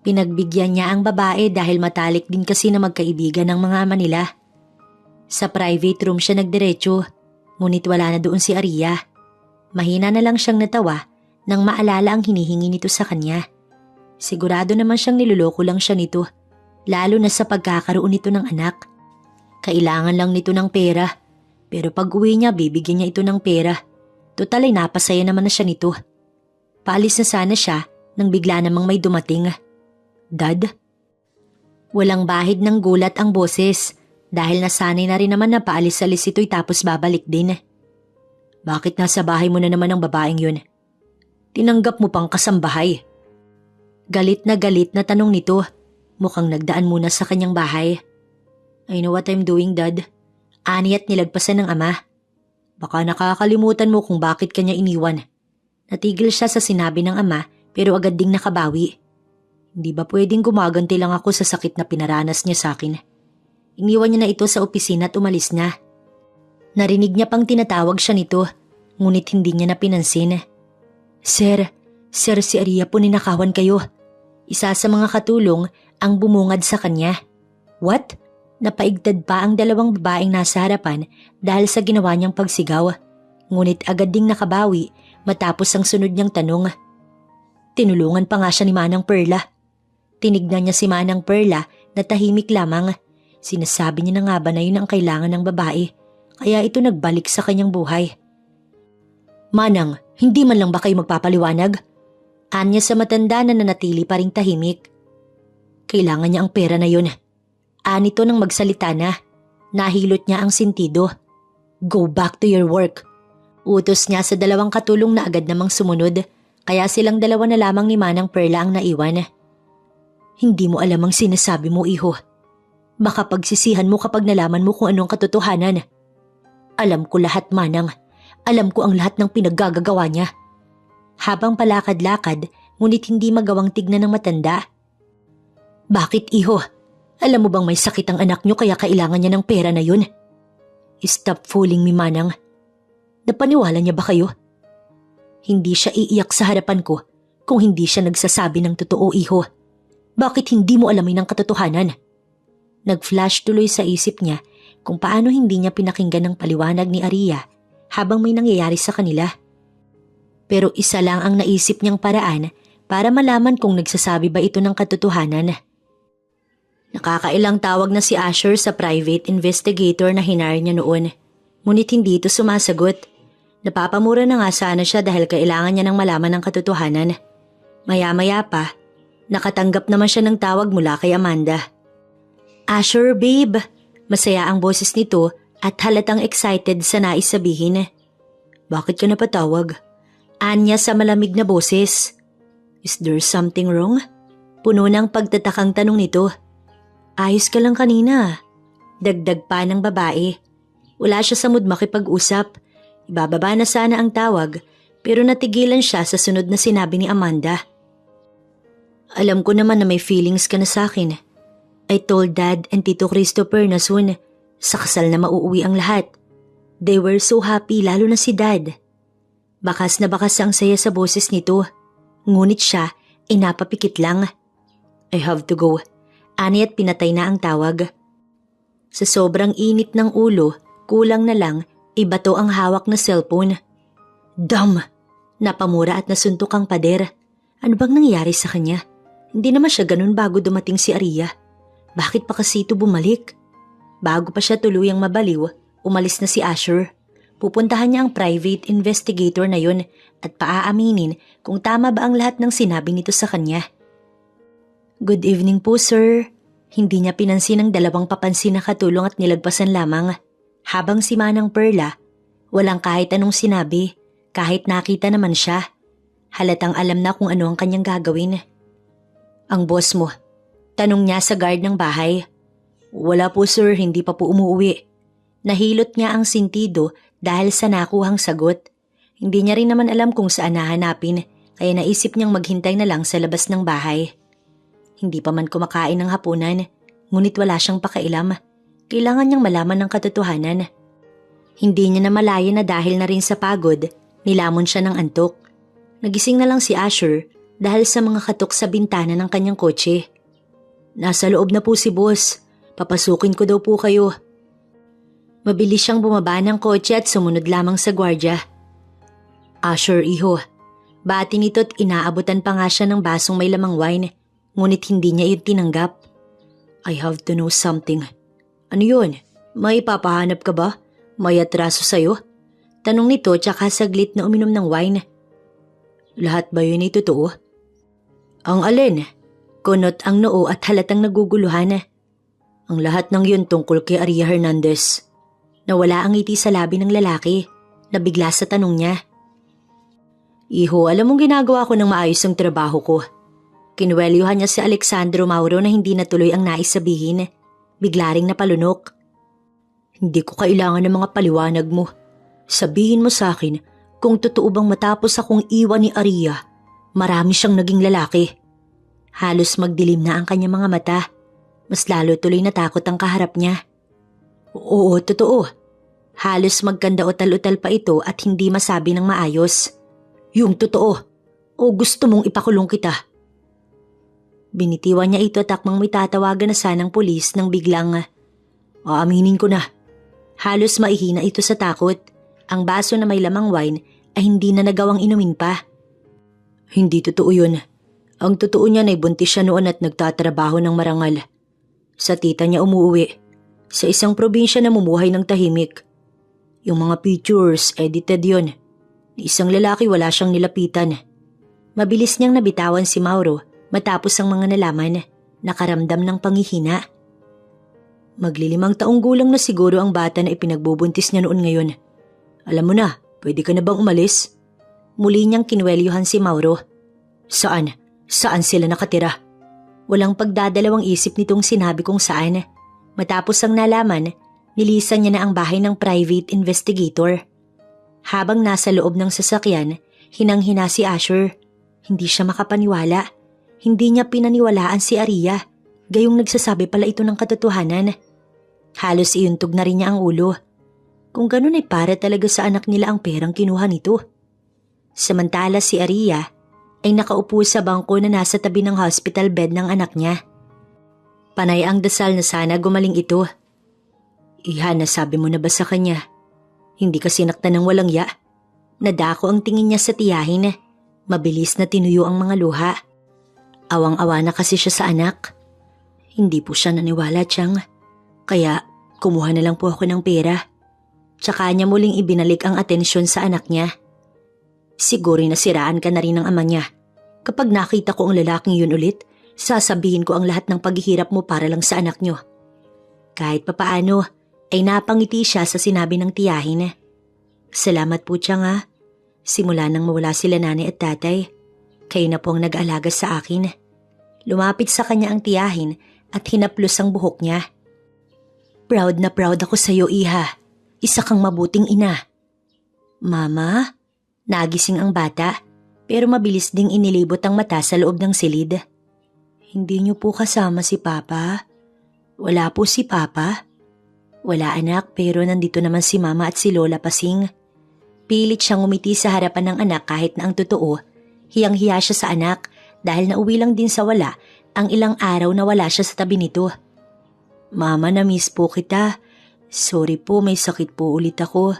Pinagbigyan niya ang babae dahil matalik din kasi na magkaibigan ng mga ama nila. Sa private room siya nagdiretso, ngunit wala na doon si Aria. Mahina na lang siyang natawa nang maalala ang hinihingi nito sa kanya. Sigurado naman siyang niloloko lang siya nito, lalo na sa pagkakaroon nito ng anak. Kailangan lang nito ng pera, pero pag uwi niya bibigyan niya ito ng pera. Total ay napasaya naman na siya nito. Paalis na sana siya nang bigla namang may dumating. Dad? Walang bahid ng gulat ang boses dahil nasanay na rin naman na paalis-alis ito'y tapos babalik din. Bakit nasa bahay mo na naman ang babaeng yun? Tinanggap mo pang kasambahay. Galit na tanong nito. Mukhang nagdaan muna sa kanyang bahay. I know what I'm doing, Dad. Ani at nilagpasan ng ama. Baka nakakalimutan mo kung bakit kanya iniwan. Natigil siya sa sinabi ng ama pero agad ding nakabawi. Hindi ba pwedeng gumaganti lang ako sa sakit na pinaranas niya sa akin? Iniwan niya na ito sa opisina at umalis na. Narinig niya pang tinatawag siya nito, ngunit hindi niya na pinansin. Sir, si Aria po ninakawan kayo. Isa sa mga katulong ang bumungad sa kanya. What? Napaigtad pa ang dalawang babaeng nasa harapan dahil sa ginawa niyang pagsigaw. Ngunit agad ding nakabawi matapos ang sunod niyang tanong. Tinulungan pa nga siya ni Manang Perla. Tinignan niya si Manang Perla na tahimik lamang. Sinasabi niya na nga ba na yun ang kailangan ng babae, kaya ito nagbalik sa kanyang buhay. Manang, hindi man lang ba kayo magpapaliwanag? Anya sa matanda na nanatili pa ring tahimik. Kailangan niya ang pera na yun. Anito nang magsalita na. Nahilot niya ang sentido. Go back to your work. Utos niya sa dalawang katulong na agad namang sumunod, kaya silang dalawa na lamang ni Manang Perla ang naiwan. Hindi mo alam ang sinasabi mo, iho. Baka pagsisihan mo kapag nalaman mo kung anong katotohanan. Alam ko lahat, Manang. Alam ko ang lahat ng pinaggagawa niya. Habang palakad-lakad, ngunit hindi magawang tignan ng matanda. Bakit, iho? Alam mo bang may sakit ang anak niyo kaya kailangan niya ng pera na yun? Stop fooling me, Manang. Napaniwala niya ba kayo? Hindi siya iiyak sa harapan ko kung hindi siya nagsasabi ng totoo, iho. Bakit hindi mo alamin ang katotohanan? Nag-flash tuloy sa isip niya kung paano hindi niya pinakinggan ang paliwanag ni Aria habang may nangyayari sa kanila. Pero isa lang ang naisip niyang paraan para malaman kung nagsasabi ba ito ng katotohanan. Nakakailang tawag na si Asher sa private investigator na hinire niya noon, ngunit hindi ito sumasagot. Napapamura na nga sana siya dahil kailangan niya ng malaman ang katotohanan. Maya-maya pa, nakatanggap naman siya ng tawag mula kay Amanda. Asher, babe. Masaya ang boses nito at halatang excited sa nais sabihin. Bakit ka napatawag? Anya sa malamig na boses. Is there something wrong? Puno ng pagtatakang tanong nito. Ayos ka lang kanina. Dagdag pa ng babae. Wala siya sa mood makipag-usap. Ibababa na sana ang tawag pero natigilan siya sa sunod na sinabi ni Amanda. Alam ko naman na may feelings ka na sa akin. I told Dad and Tito Christopher na soon sa kasal na mauuwi ang lahat. They were so happy, lalo na si Dad. Bakas na bakas ang saya sa boses nito. Ngunit siya ay napapikit lang. I have to go. Ani at pinatay na ang tawag. Sa sobrang init ng ulo, kulang na lang ibato ang hawak na cellphone. Dumb! Napamura at nasuntok ang pader. Ano bang nangyari sa kanya? Hindi naman siya ganun bago dumating si Aria. Bakit pa kasi ito bumalik? Bago pa siya tuluyang mabaliw, umalis na si Asher. Pupuntahan niya ang private investigator na yun at paaaminin kung tama ba ang lahat ng sinabi nito sa kanya. Good evening po, sir. Hindi niya pinansin ang dalawang papansin na katulong at nilagpasan lamang. Habang si Manang Perla, walang kahit anong sinabi, kahit nakita naman siya. Halatang alam na kung ano ang kanyang gagawin. Ang boss mo, tanong niya sa guard ng bahay. Wala po sir, hindi pa po umuwi. Nahilot niya ang sintido dahil sa nakuhang sagot. Hindi niya rin naman alam kung saan nahanapin, kaya naisip niyang maghintay na lang sa labas ng bahay. Hindi pa man kumakain ng hapunan, ngunit wala siyang pakailam. Kailangan niyang malaman ng katotohanan. Hindi niya namalayan na dahil na rin sa pagod, nilamon siya ng antok. Nagising na lang si Asher dahil sa mga katok sa bintana ng kanyang kotse. Nasa loob na po si boss. Papasukin ko daw po kayo. Mabilis siyang bumaba ng kotse at sumunod lamang sa gwardya. Asher, iho. Bati nito't inaabutan pa nga siya ng basong may lamang wine, ngunit hindi niya yun tinanggap. I have to know something. Ano yun? May papahanap ka ba? May atraso sa'yo? Tanong nito tsaka saglit na uminom ng wine. Lahat ba yun ay totoo? Ang alin? Kunot ang noo at halatang naguguluhan. Ang lahat ng yun tungkol kay Aria Hernandez. Nawala ang ngiti sa labi ng lalaki. Nabigla sa tanong niya. Iho, alam mong ginagawa ko ng maayos ang trabaho ko. Kinuwelyuhan niya si Alexandro Mauro na hindi natuloy ang nais sabihin. Bigla ring napalunok. Hindi ko kailangan ng mga paliwanag mo. Sabihin mo sa akin kung totoo bang matapos akong iwan ni Aria, marami siyang naging lalaki. Halos magdilim na ang kanyang mga mata. Mas lalo tuloy natakot ang kaharap niya. Oo, totoo. Halos magkanda utal-utal pa ito at hindi masabi ng maayos. Yung totoo. O gusto mong ipakulong kita? Binitiwan niya ito at akmang may tatawagan na sanang pulis nang biglang, aaminin ko na. Halos maihina ito sa takot. Ang baso na may lamang wine ay hindi na nagawang inumin pa. Hindi totoo yun. Ang totoo niya ay buntis siya noon at nagtatrabaho ng marangal. Sa tita niya umuwi. Sa isang probinsya na mumuhay ng tahimik. Yung mga pictures, edited yun. Isang lalaki wala siyang nilapitan. Mabilis niyang nabitawan si Mauro matapos ang mga nalaman, nakaramdam ng panghihina. Maglilimang taong gulang na siguro ang bata na ipinagbubuntis niya noon ngayon. Alam mo na, pwede ka na bang umalis? Muli niyang kinwelyuhan si Mauro. Saan? Saan sila nakatira? Walang pagdadalawang isip nitong sinabi kung saan. Matapos ang nalaman, nilisan niya na ang bahay ng private investigator. Habang nasa loob ng sasakyan, hinang-hina si Asher. Hindi siya makapaniwala. Hindi niya pinaniwalaan si Aria. Gayong nagsasabi pala ito ng katotohanan. Halos iuntog na rin niya ang ulo. Kung ganun ay para talaga sa anak nila ang perang kinuha nito. Samantala si Aria ay nakaupo sa bangko na nasa tabi ng hospital bed ng anak niya. Panay ang dasal na sana gumaling ito. Iha, nasabi mo na ba sa kanya? Hindi ka sinaktan ng walang ya. Nadako ang tingin niya sa tiyahin. Mabilis na tinuyo ang mga luha. Awang-awa na kasi siya sa anak. Hindi po siya naniwala, Chang. Kaya kumuha na lang po ako ng pera. Tsaka niya muling ibinalik ang atensyon sa anak niya. Siguro nasiraan ka na rin ng ama niya. Kapag nakita ko ang lalaking yun ulit, sasabihin ko ang lahat ng paghihirap mo para lang sa anak niyo. Kahit papaano, ay napangiti siya sa sinabi ng tiyahin. Salamat po, Chang, ha. Simula nang mawala sila nanay at tatay, kayo na po ang nag-aalaga sa akin. Lumapit sa kanya ang tiyahin at hinaplos ang buhok niya. Proud na proud ako sa iyo, iha. Isa kang mabuting ina. Mama? Nagising ang bata, pero mabilis ding inilibot ang mata sa loob ng silid. Hindi niyo po kasama si Papa? Wala po si Papa? Wala anak, pero nandito naman si Mama at si Lola Pasing. Pilit siyang umiti sa harapan ng anak kahit na ang totoo, hiyang-hiya siya sa anak dahil nauwi lang din sa wala ang ilang araw na wala siya sa tabi nito. Mama, na-miss po kita. Sorry po, may sakit po ulit ako.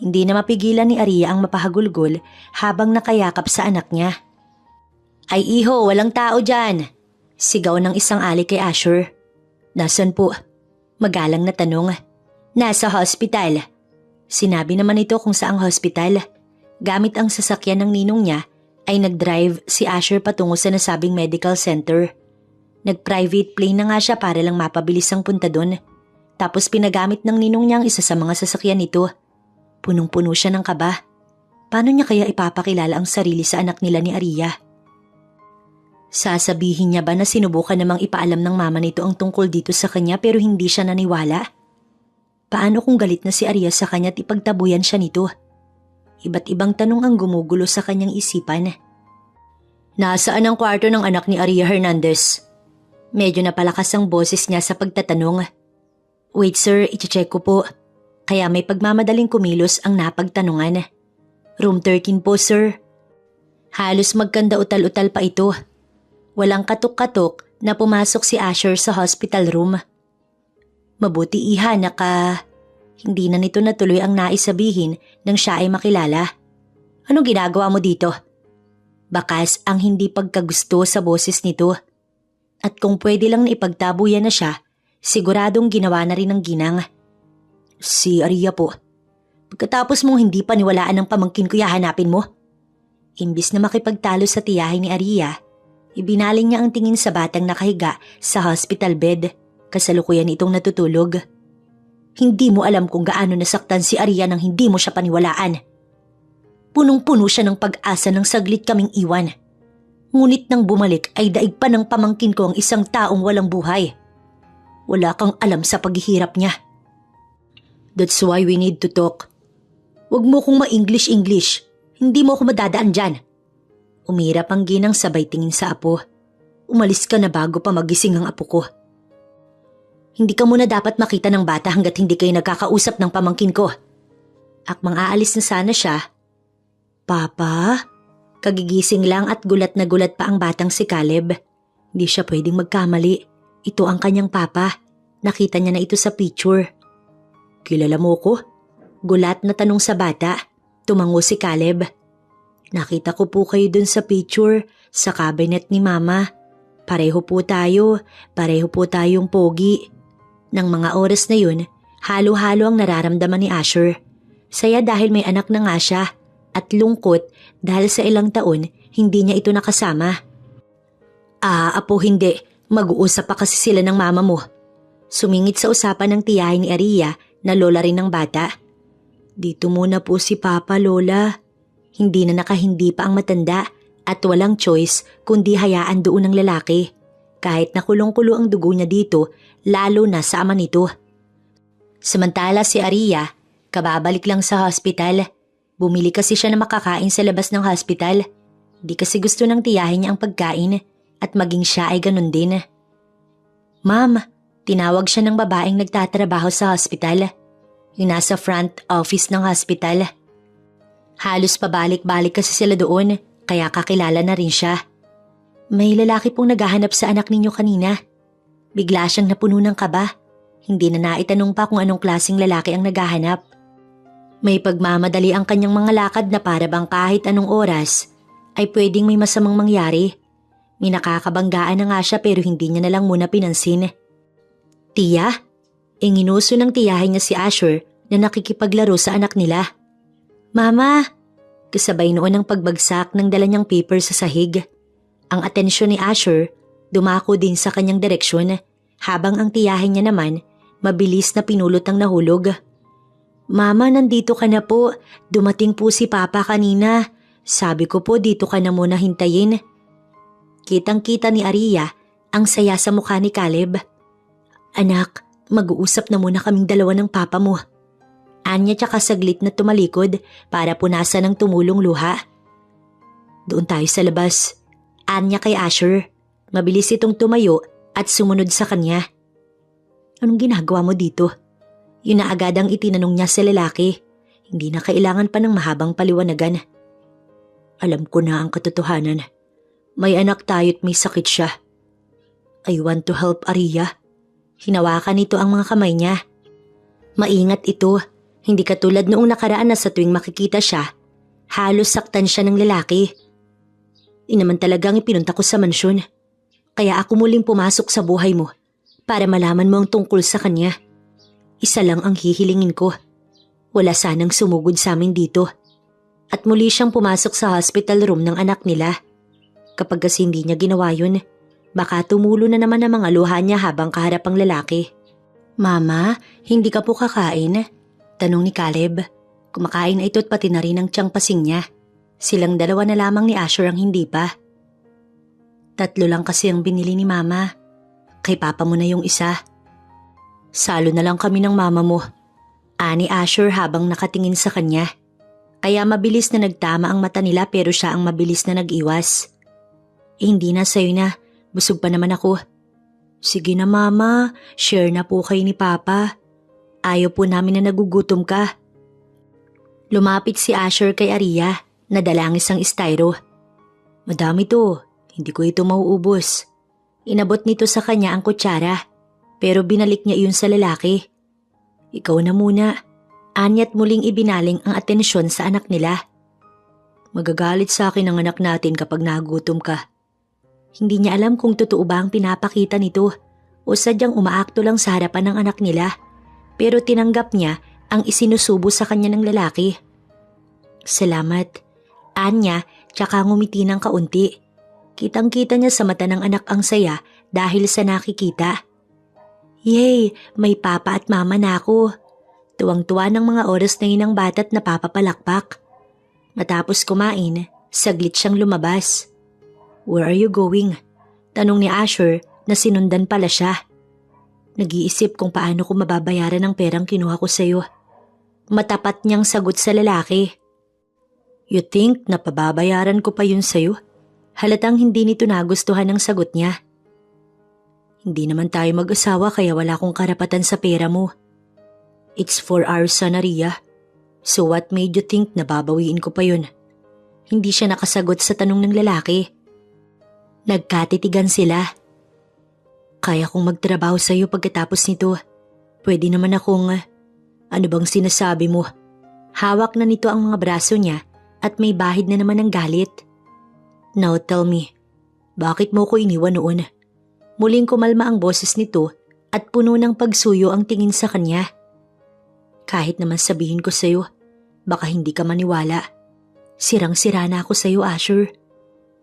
Hindi na mapigilan ni Aria ang mapahagulgol habang nakayakap sa anak niya. Ay iho, walang tao dyan. Sigaw ng isang alik kay Asher. Nasaan po? Magalang na tanong. Nasa hospital. Sinabi naman ito kung saang hospital. Gamit ang sasakyan ng ninong niya ay nag-drive si Asher patungo sa nasabing medical center. Nag-private plane na nga siya para lang mapabilis ang punta doon. Tapos pinagamit ng ninong niya ang isa sa mga sasakyan nito. Punong-puno siya ng kaba. Paano niya kaya ipapakilala ang sarili sa anak nila ni Aria? Sasabihin niya ba na sinubukan namang ipaalam ng mama nito ang tungkol dito sa kanya pero hindi siya naniwala? Paano kung galit na si Aria sa kanya at ipagtabuyan siya nito? Iba't ibang tanong ang gumugulo sa kanyang isipan. Nasaan ang kwarto ng anak ni Aria Hernandez? Medyo napalakas ang boses niya sa pagtatanong. Wait sir, iche-check ko po. Kaya may pagmamadaling kumilos ang napagtanungan. Room 13 po sir. Halos magkanda utal-utal pa ito. Walang katok-katok na pumasok si Asher sa hospital room. Mabuti iha hindi na nito natuloy ang nais sabihin nang siya ay makilala. Anong ginagawa mo dito? Bakas ang hindi pagkagusto sa boses nito. At kung pwede lang na ipagtabuyan na siya, siguradong ginawa na rin ng ginang. Si Aria po. Pagkatapos mong hindi paniwalaan ng pamangkin ko, hanapin mo. Imbis na makipagtalo sa tiyahin ni Aria, ibinaling niya ang tingin sa batang nakahiga sa hospital bed, kasalukuyan itong natutulog. Hindi mo alam kung gaano nasaktan si Aria nang hindi mo siya paniwalaan. Punong-puno siya ng pag-asa nang saglit kaming iwan. Ngunit nang bumalik ay daig pa ng pamangkin ko ang isang taong walang buhay. Wala kang alam sa paghihirap niya. That's why we need to talk. Huwag mo kong ma-English. Hindi mo ako madadaan dyan. Umirap ang ginang sabay tingin sa apo. Umalis ka na bago pa magising ang apo ko. Hindi ka muna dapat makita ng bata hanggat hindi kayo nagkakausap ng pamangkin ko. Akmang aalis na sana siya. Papa? Kagigising lang at gulat na gulat pa ang batang si Caleb. Hindi siya pwedeng magkamali. Ito ang kanyang papa. Nakita niya na ito sa picture. Kilala mo ko? Gulat na tanong sa bata. Tumango si Caleb. Nakita ko po kayo dun sa picture, sa cabinet ni Mama. Pareho po tayong pogi. Nang mga oras na yun, halo-halo ang nararamdaman ni Asher. Saya dahil may anak na nga siya at lungkot dahil sa ilang taon hindi niya ito nakasama. Apo hindi. Mag-uusap pa kasi sila ng mama mo. Sumingit sa usapan ng tiyahin ni Aria na lola rin ng bata. Dito muna po si Papa, Lola. Hindi na nakahindi pa ang matanda at walang choice kundi hayaan doon ng lalaki. Kahit nakulong-kulo ang dugo niya dito, lalo na sa ama nito. Samantala si Aria, kababalik lang sa hospital. Bumili kasi siya na makakain sa labas ng hospital. Di kasi gusto ng tiyahin niya ang pagkain at maging siya ay ganun din. Ma'am, tinawag siya ng babaeng nagtatrabaho sa hospital. Yung nasa front office ng hospital. Halos pabalik-balik kasi sila doon, kaya kakilala na rin siya. May lalaki pong naghahanap sa anak ninyo kanina. Bigla siyang napuno ng kaba. Hindi na naitanong pa kung anong klaseng lalaki ang naghahanap. May pagmamadali ang kanyang mga lakad na para bang kahit anong oras ay pwedeng may masamang mangyari. May nakakabanggaan na nga siya pero hindi niya na lang muna pinansin. Tiya? Inginuso ng tiyahin niya si Asher na nakikipaglaro sa anak nila. Mama! Kasabay noon ang pagbagsak ng dala niyang paper sa sahig. Ang atensyon ni Asher dumako din sa kanyang direksyon habang ang tiyahin niya naman mabilis na pinulot ang nahulog. Mama, nandito ka na po. Dumating po si Papa kanina. Sabi ko po dito ka na muna hintayin. Kitang-kita ni Aria ang saya sa mukha ni Caleb. Anak, mag-uusap na muna kaming dalawa ng papa mo. Anya tsaka saglit na tumalikod para punasan ng tumulong luha. Doon tayo sa labas. Anya kay Asher. Mabilis itong tumayo at sumunod sa kanya. Anong ginagawa mo dito? Yun na agad ang itinanong niya sa lalaki. Hindi na kailangan pa ng mahabang paliwanagan. Alam ko na ang katotohanan. May anak tayo at may sakit siya. I want to help Aria. Hinawakan nito ang mga kamay niya. Maingat ito, hindi katulad noong nakaraan na sa tuwing makikita siya, halos saktan siya ng lalaki. Inaman talagang ipinunta ko sa mansyon. Kaya ako muling pumasok sa buhay mo para malaman mo ang tungkol sa kanya. Isa lang ang hihilingin ko. Wala sanang sumugod sa amin dito. At muli siyang pumasok sa hospital room ng anak nila. Kapag kasi hindi niya ginawa yun, baka tumulo na naman ang mga luha niya habang kaharap ang lalaki. Mama, hindi ka po kakain? Tanong ni Caleb. Kumakain na ito at pati na rin ang tiyang pasing niya. Silang dalawa na lamang ni Asher ang hindi pa. 3 lang kasi ang binili ni Mama. Kay Papa mo na yung isa. Salo na lang kami ng mama mo. Ani Asher habang nakatingin sa kanya. Kaya mabilis na nagtama ang mata nila pero siya ang mabilis na nag-iwas. Hindi na, sa'yo na. Busog pa naman ako. Sige na Mama, share na po kayo ni Papa. Ayaw po namin na nagugutom ka. Lumapit si Asher kay Aria. Nadala ang isang styro. Madami to, hindi ko ito mauubos. Inabot nito sa kanya ang kutsara, pero binalik niya iyon sa lalaki. Ikaw na muna, anyat muling ibinaling ang atensyon sa anak nila. Magagalit sa akin ang anak natin kapag nagutom ka. Hindi niya alam kung totoo ba ang pinapakita nito o sadyang umaakto lang sa harapan ng anak nila, pero tinanggap niya ang isinusubo sa kanya ng lalaki. Salamat. Anya, tsaka ngumiti ng kaunti. Kitang-kita niya sa mata ng anak ang saya dahil sa nakikita. Yay, may papa at mama na ako. Tuwang-tuwa ng mga oras na yun ang bata't napapapalakpak. Matapos kumain, saglit siyang lumabas. Where are you going? Tanong ni Asher na sinundan pala siya. Nag-iisip kung paano ko mababayaran ang perang kinuha ko sa'yo. Matapat niyang sagot sa lalaki. You think na pababayaran ko pa yun sa'yo? Halatang hindi nito nagustuhan ang sagot niya. Hindi naman tayo mag-asawa kaya wala akong karapatan sa pera mo. It's for our son, Aria. So what made you think na babawiin ko pa yun? Hindi siya nakasagot sa tanong ng lalaki. Nagkatitigan sila. Kaya kong magtrabaho sa'yo pagkatapos nito. Pwede naman akong… Ano bang sinasabi mo? Hawak na nito ang mga braso niya at may bahid na naman ng galit. Now tell me, bakit mo ko iniwan noon? Muling kumalma ang boses nito at puno ng pagsuyo ang tingin sa kanya. Kahit naman sabihin ko sa'yo, baka hindi ka maniwala. Sirang-sira na ako sa'yo, Asher.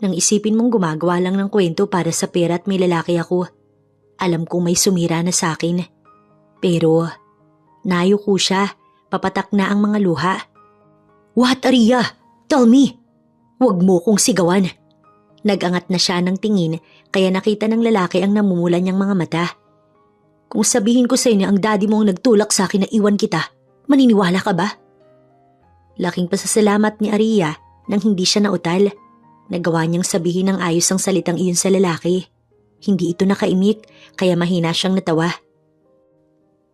Nang isipin mong gumagawa lang ng kwento para sa pera at may lalaki ako, alam kong may sumira na sa akin. Pero, nayuko siya, papatak na ang mga luha. What, Aria? Tell me! Huwag mo kong sigawan. Nagangat na siya ng tingin kaya nakita ng lalaki ang namumula niyang mga mata. Kung sabihin ko sa inyo ang daddy mo ang nagtulak sa akin na iwan kita, maniniwala ka ba? Laking pasasalamat ni Aria nang hindi siya nautal. Nagawa niyang sabihin ng ayos ang salitang iyon sa lalaki. Hindi ito nakaimik kaya mahina siyang natawa.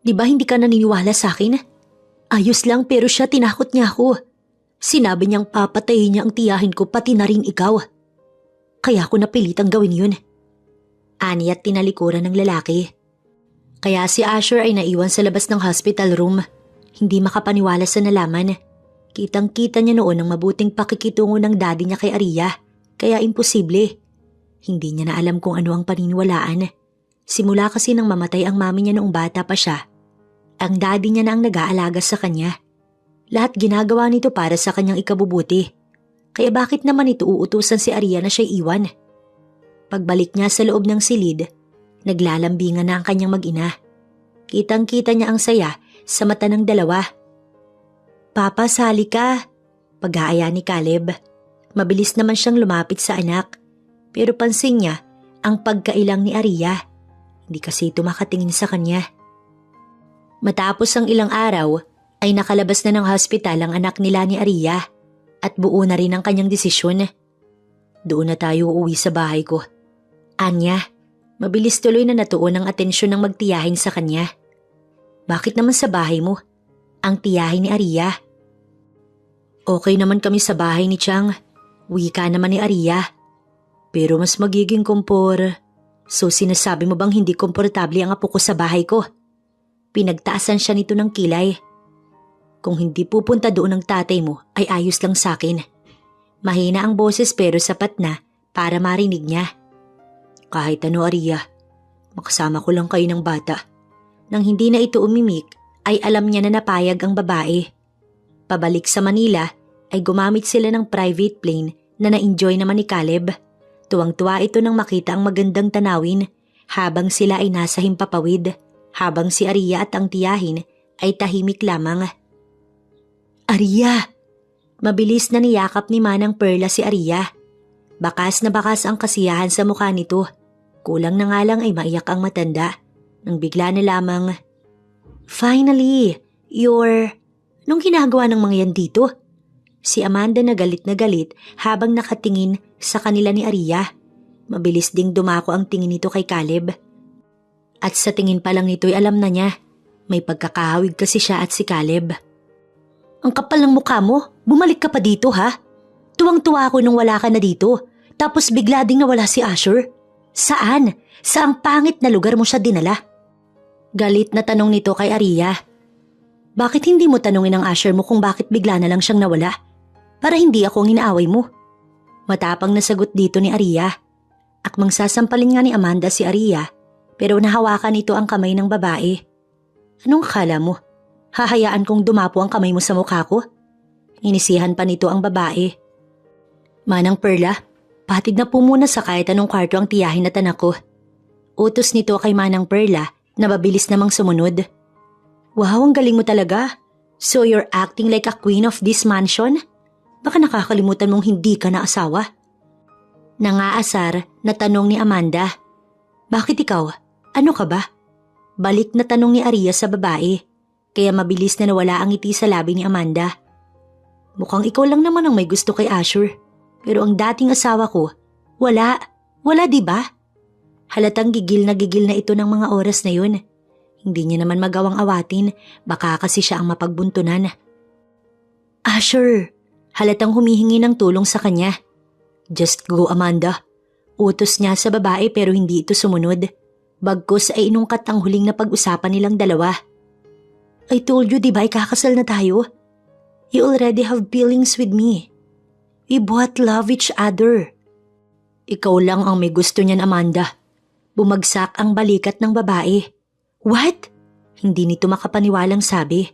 Di ba hindi ka naniniwala sa akin? Ayos lang pero siya tinakot niya ako. Sinabi niyang papatayin niya ang tiyahin ko pati na rin ikaw. Kaya ako napilitang gawin yun. Ani at tinalikuran ng lalaki. Kaya si Asher ay naiwan sa labas ng hospital room. Hindi makapaniwala sa nalaman. Kitang-kita niya noon ang mabuting pakikitungo ng daddy niya kay Aria. Kaya imposible. Hindi niya na alam kung ano ang paniniwalaan. Simula kasi nang mamatay ang mami niya noong bata pa siya, ang daddy niya na ang nag-aalaga sa kanya. Lahat ginagawa nito para sa kanyang ikabubuti. Kaya bakit naman ito uutusan si Aria na siya iwan? Pagbalik niya sa loob ng silid, naglalambingan na ang kanyang mag-ina. Kitang-kita niya ang saya sa mata ng dalawa. Papa, sali ka! Pag-aaya ni Caleb. Mabilis naman siyang lumapit sa anak. Pero pansin niya ang pagkailang ni Aria. Hindi kasi ito makatingin sa kanya. Matapos ang ilang araw, ay nakalabas na ng hospital ang anak nila ni Aria at buo na rin ang kanyang desisyon. Doon na tayo uuwi sa bahay ko. Anya, mabilis tuloy na natuon ang atensyon ng magtiyahin sa kanya. Bakit naman sa bahay mo? Ang tiyahin ni Aria. Okay naman kami sa bahay ni Chang. Wika naman ni Aria. Pero mas magiging So sinasabi mo bang hindi komportable ang apo ko sa bahay ko? Pinagtaasan siya nito ng kilay. Kung hindi pupunta doon ang tatay mo ay ayos lang sa akin. Mahina ang boses pero sapat na para marinig niya. Kahit ano, Aria, makasama ko lang kayo ng bata. Nang hindi na ito umimik, ay alam niya na napayag ang babae. Pabalik sa Manila ay gumamit sila ng private plane na na-enjoy naman ni Caleb. Tuwang-tuwa ito nang makita ang magandang tanawin habang sila ay nasa himpapawid, habang si Aria at ang tiyahin ay tahimik lamang. Aria! Mabilis na niyakap ni Manang Perla si Aria. Bakas na bakas ang kasiyahan sa mukha nito. Kulang na nga lang ay maiyak ang matanda. Nang bigla na lamang, "Finally, Nung ginagawa ng mga yan dito?" Si Amanda na galit habang nakatingin sa kanila ni Aria. Mabilis ding dumako ang tingin nito kay Caleb. At sa tingin pa lang nito'y alam na niya. May pagkakahawig kasi siya at si Caleb. "Ang kapal ng mukha mo, bumalik ka pa dito ha? Tuwang-tuwa ako nung wala ka na dito. Tapos bigla ding nawala si Asher. Saan? Saang pangit na lugar mo siya dinala?" Galit na tanong nito kay Aria. "Bakit hindi mo tanungin ang Asher mo kung bakit bigla na lang siyang nawala? Para hindi ako ang inaaway mo." Matapang na sagot dito ni Aria. Akmang sasampalin nga ni Amanda si Aria, pero nahawakan nito ang kamay ng babae. "Anong akala mo? Hahayaan kong dumapo ang kamay mo sa mukha ko?" Inisihan pa nito ang babae. "Manang Perla, patid na po muna sa kahit anong kwarto ang tiyahin at anak ko." Utos nito kay Manang Perla na mabilis namang sumunod. "Wow, ang galing mo talaga. So you're acting like a queen of this mansion? Baka nakakalimutan mong hindi ka na asawa." Nangaasar na tanong ni Amanda. "Bakit ikaw? Ano ka ba?" Balik na tanong ni Aria sa babae, kaya mabilis na nawala ang ngiti sa labi ni Amanda. "Mukhang ikaw lang naman ang may gusto kay Asher, pero ang dating asawa ko, wala di ba?" Halatang gigil na ito ng mga oras na yun. Hindi niya naman magawang awatin, baka kasi siya ang mapagbuntunan. "Asher!" Halatang humihingi ng tulong sa kanya. "Just go, Amanda." Utos niya sa babae pero hindi ito sumunod. Bagkus ay inungkat ang huling na pag-usapan nilang dalawa. "I told you diba ikakasal na tayo? You already have feelings with me. We both love each other." "Ikaw lang ang may gusto niyan, Amanda." Bumagsak ang balikat ng babae. "What?" Hindi nito makapaniwalang sabi.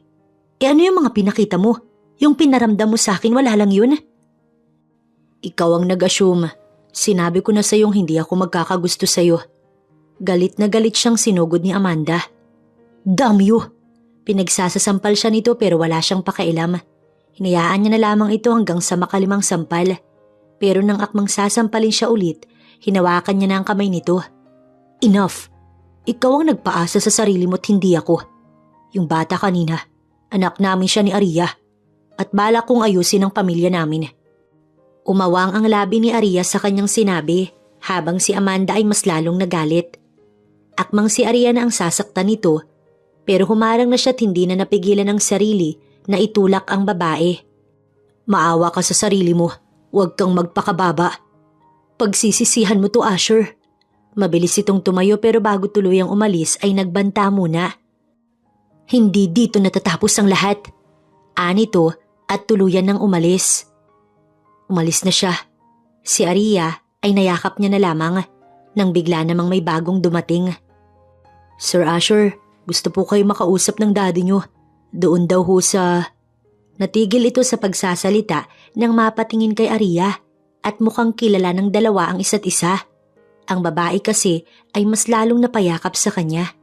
Ano yung mga pinakita mo? Yung pinaramdam mo sa akin, wala lang yun?" "Ikaw ang nag-assume. Sinabi ko na sa'yong hindi ako magkakagusto sa'yo." Galit na galit siyang sinugod ni Amanda. "Damn you!" Pinagsasasampal siya nito pero wala siyang pakialam. Hinayaan niya na lamang ito hanggang sa makalimang sampal. Pero nang akmang sasampalin siya ulit, hinawakan niya na ang kamay nito. "Enough! Ikaw ang nagpaasa sa sarili mo't hindi ako. Yung bata kanina, anak namin siya ni Aria. At balak kong ayusin ang pamilya namin." Umawang ang labi ni Aria sa kanyang sinabi, habang si Amanda ay mas lalong nagalit. Akmang si Aria na ang sasaktan nito, pero humarang na siya't hindi na napigilan ng sarili na itulak ang babae. "Maawa ka sa sarili mo, huwag kang magpakababa. Pagsisisihan mo to, Asher." Mabilis itong tumayo pero bago tuluyang umalis ay nagbanta muna. "Hindi dito natatapos ang lahat." Anito at tuluyan nang umalis. Umalis na siya. Si Aria ay nayakap niya na lamang nang bigla namang may bagong dumating. "Sir Asher, gusto po kayo makausap ng daddy niyo. Doon daw ho sa..." Natigil ito sa pagsasalita nang mapatingin kay Aria at mukhang kilala ng dalawa ang isa't isa. Ang babae kasi ay mas lalong napayakap sa kanya.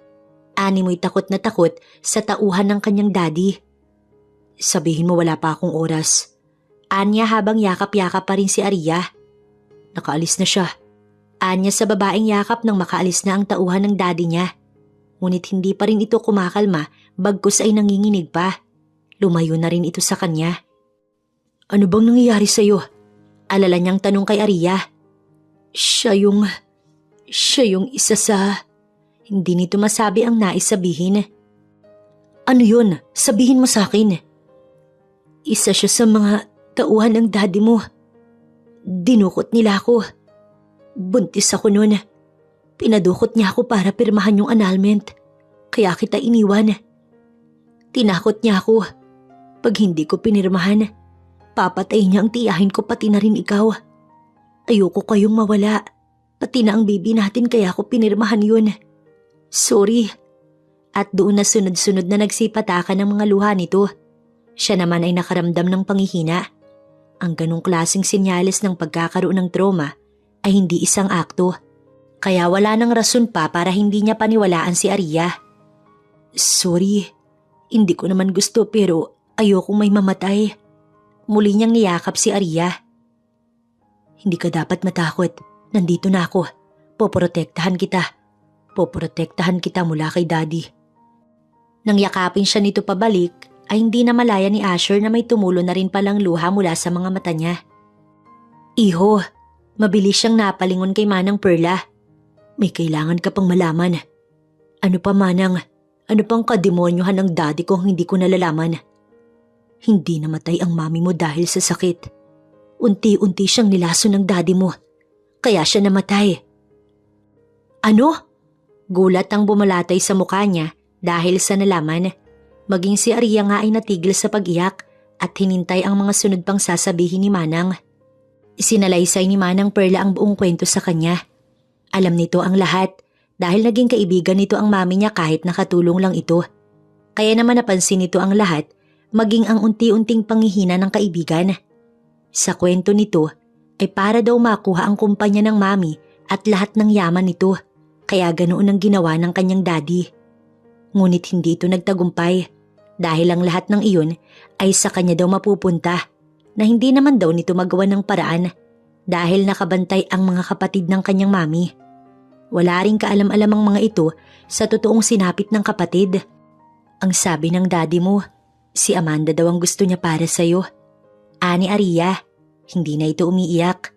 Animoy takot na takot sa tauhan ng kanyang daddy. "Sabihin mo wala pa akong oras." Anya habang yakap-yakap pa rin si Aria. "Nakaalis na siya." Anya sa babaeng yakap nang makaalis na ang tauhan ng daddy niya. Ngunit hindi pa rin ito kumakalma, bagkus ay nanginginig pa. Lumayo na rin ito sa kanya. "Ano bang nangyayari sa'yo?" Alala niyang tanong kay Aria. Siya yung isa sa..." Hindi nito masabi ang nais sabihin. "Ano yun? Sabihin mo sa akin." "Isa siya sa mga tauhan ng daddy mo. Dinukot nila ako. Buntis ako noon. Pinadukot niya ako para pirmahan yung annulment. Kaya kita iniwan. Tinakot niya ako. Pag hindi ko pinirmahan, papatay niya ang tiyahin ko pati na rin ikaw. Ayoko kayong mawala. Pati na ang baby natin kaya ako pinirmahan yun. Sorry. At doon na sunod-sunod na nagsipatakan ng mga luha nito. Siya naman ay nakaramdam ng panghihina. Ang ganong klaseng senyales ng pagkakaroon ng trauma ay hindi isang akto. Kaya wala nang rason pa para hindi niya paniwalaan si Aria. Sorry, hindi ko naman gusto pero ayokong may mamatay. Muli niyang niyakap si Aria. Hindi ka dapat matakot. Nandito na ako. Poprotektahan kita. Poprotektahan kita mula kay Daddy. Nang yakapin siya nito pabalik, ay hindi na malaya ni Asher na may tumulo na rin palang luha mula sa mga mata niya. Iho, mabilis siyang napalingon kay Manang Perla. May kailangan ka pang malaman. Ano pa Manang? Ano pang kademonyohan ng daddy ko hindi ko nalalaman? Hindi namatay ang mami mo dahil sa sakit. Unti-unti siyang nilaso ng daddy mo. Kaya siya namatay. Ano? Gulat ang bumalatay sa mukha niya dahil sa nalaman. Maging si Aria nga ay natigil sa pag-iyak at hinintay ang mga sunod pang sasabihin ni Manang. Isinalaysay ni Manang Perla ang buong kwento sa kanya. Alam nito ang lahat dahil naging kaibigan nito ang mami niya kahit nakatulong lang ito. Kaya naman napansin nito ang lahat, maging ang unti-unting panghihina ng kaibigan. Sa kwento nito ay para daw makuha ang kumpanya ng mami at lahat ng yaman nito, kaya ganoon ang ginawa ng kanyang daddy. Ngunit hindi ito nagtagumpay dahil ang lahat ng iyon ay sa kanya daw mapupunta na hindi naman daw nito magawa ng paraan dahil nakabantay ang mga kapatid ng kanyang mami. Wala ring kaalam-alam ang mga ito sa totoong sinapit ng kapatid. Ang sabi ng daddy mo, si Amanda daw ang gusto niya para sa'yo. Ani Aria, hindi na ito umiiyak.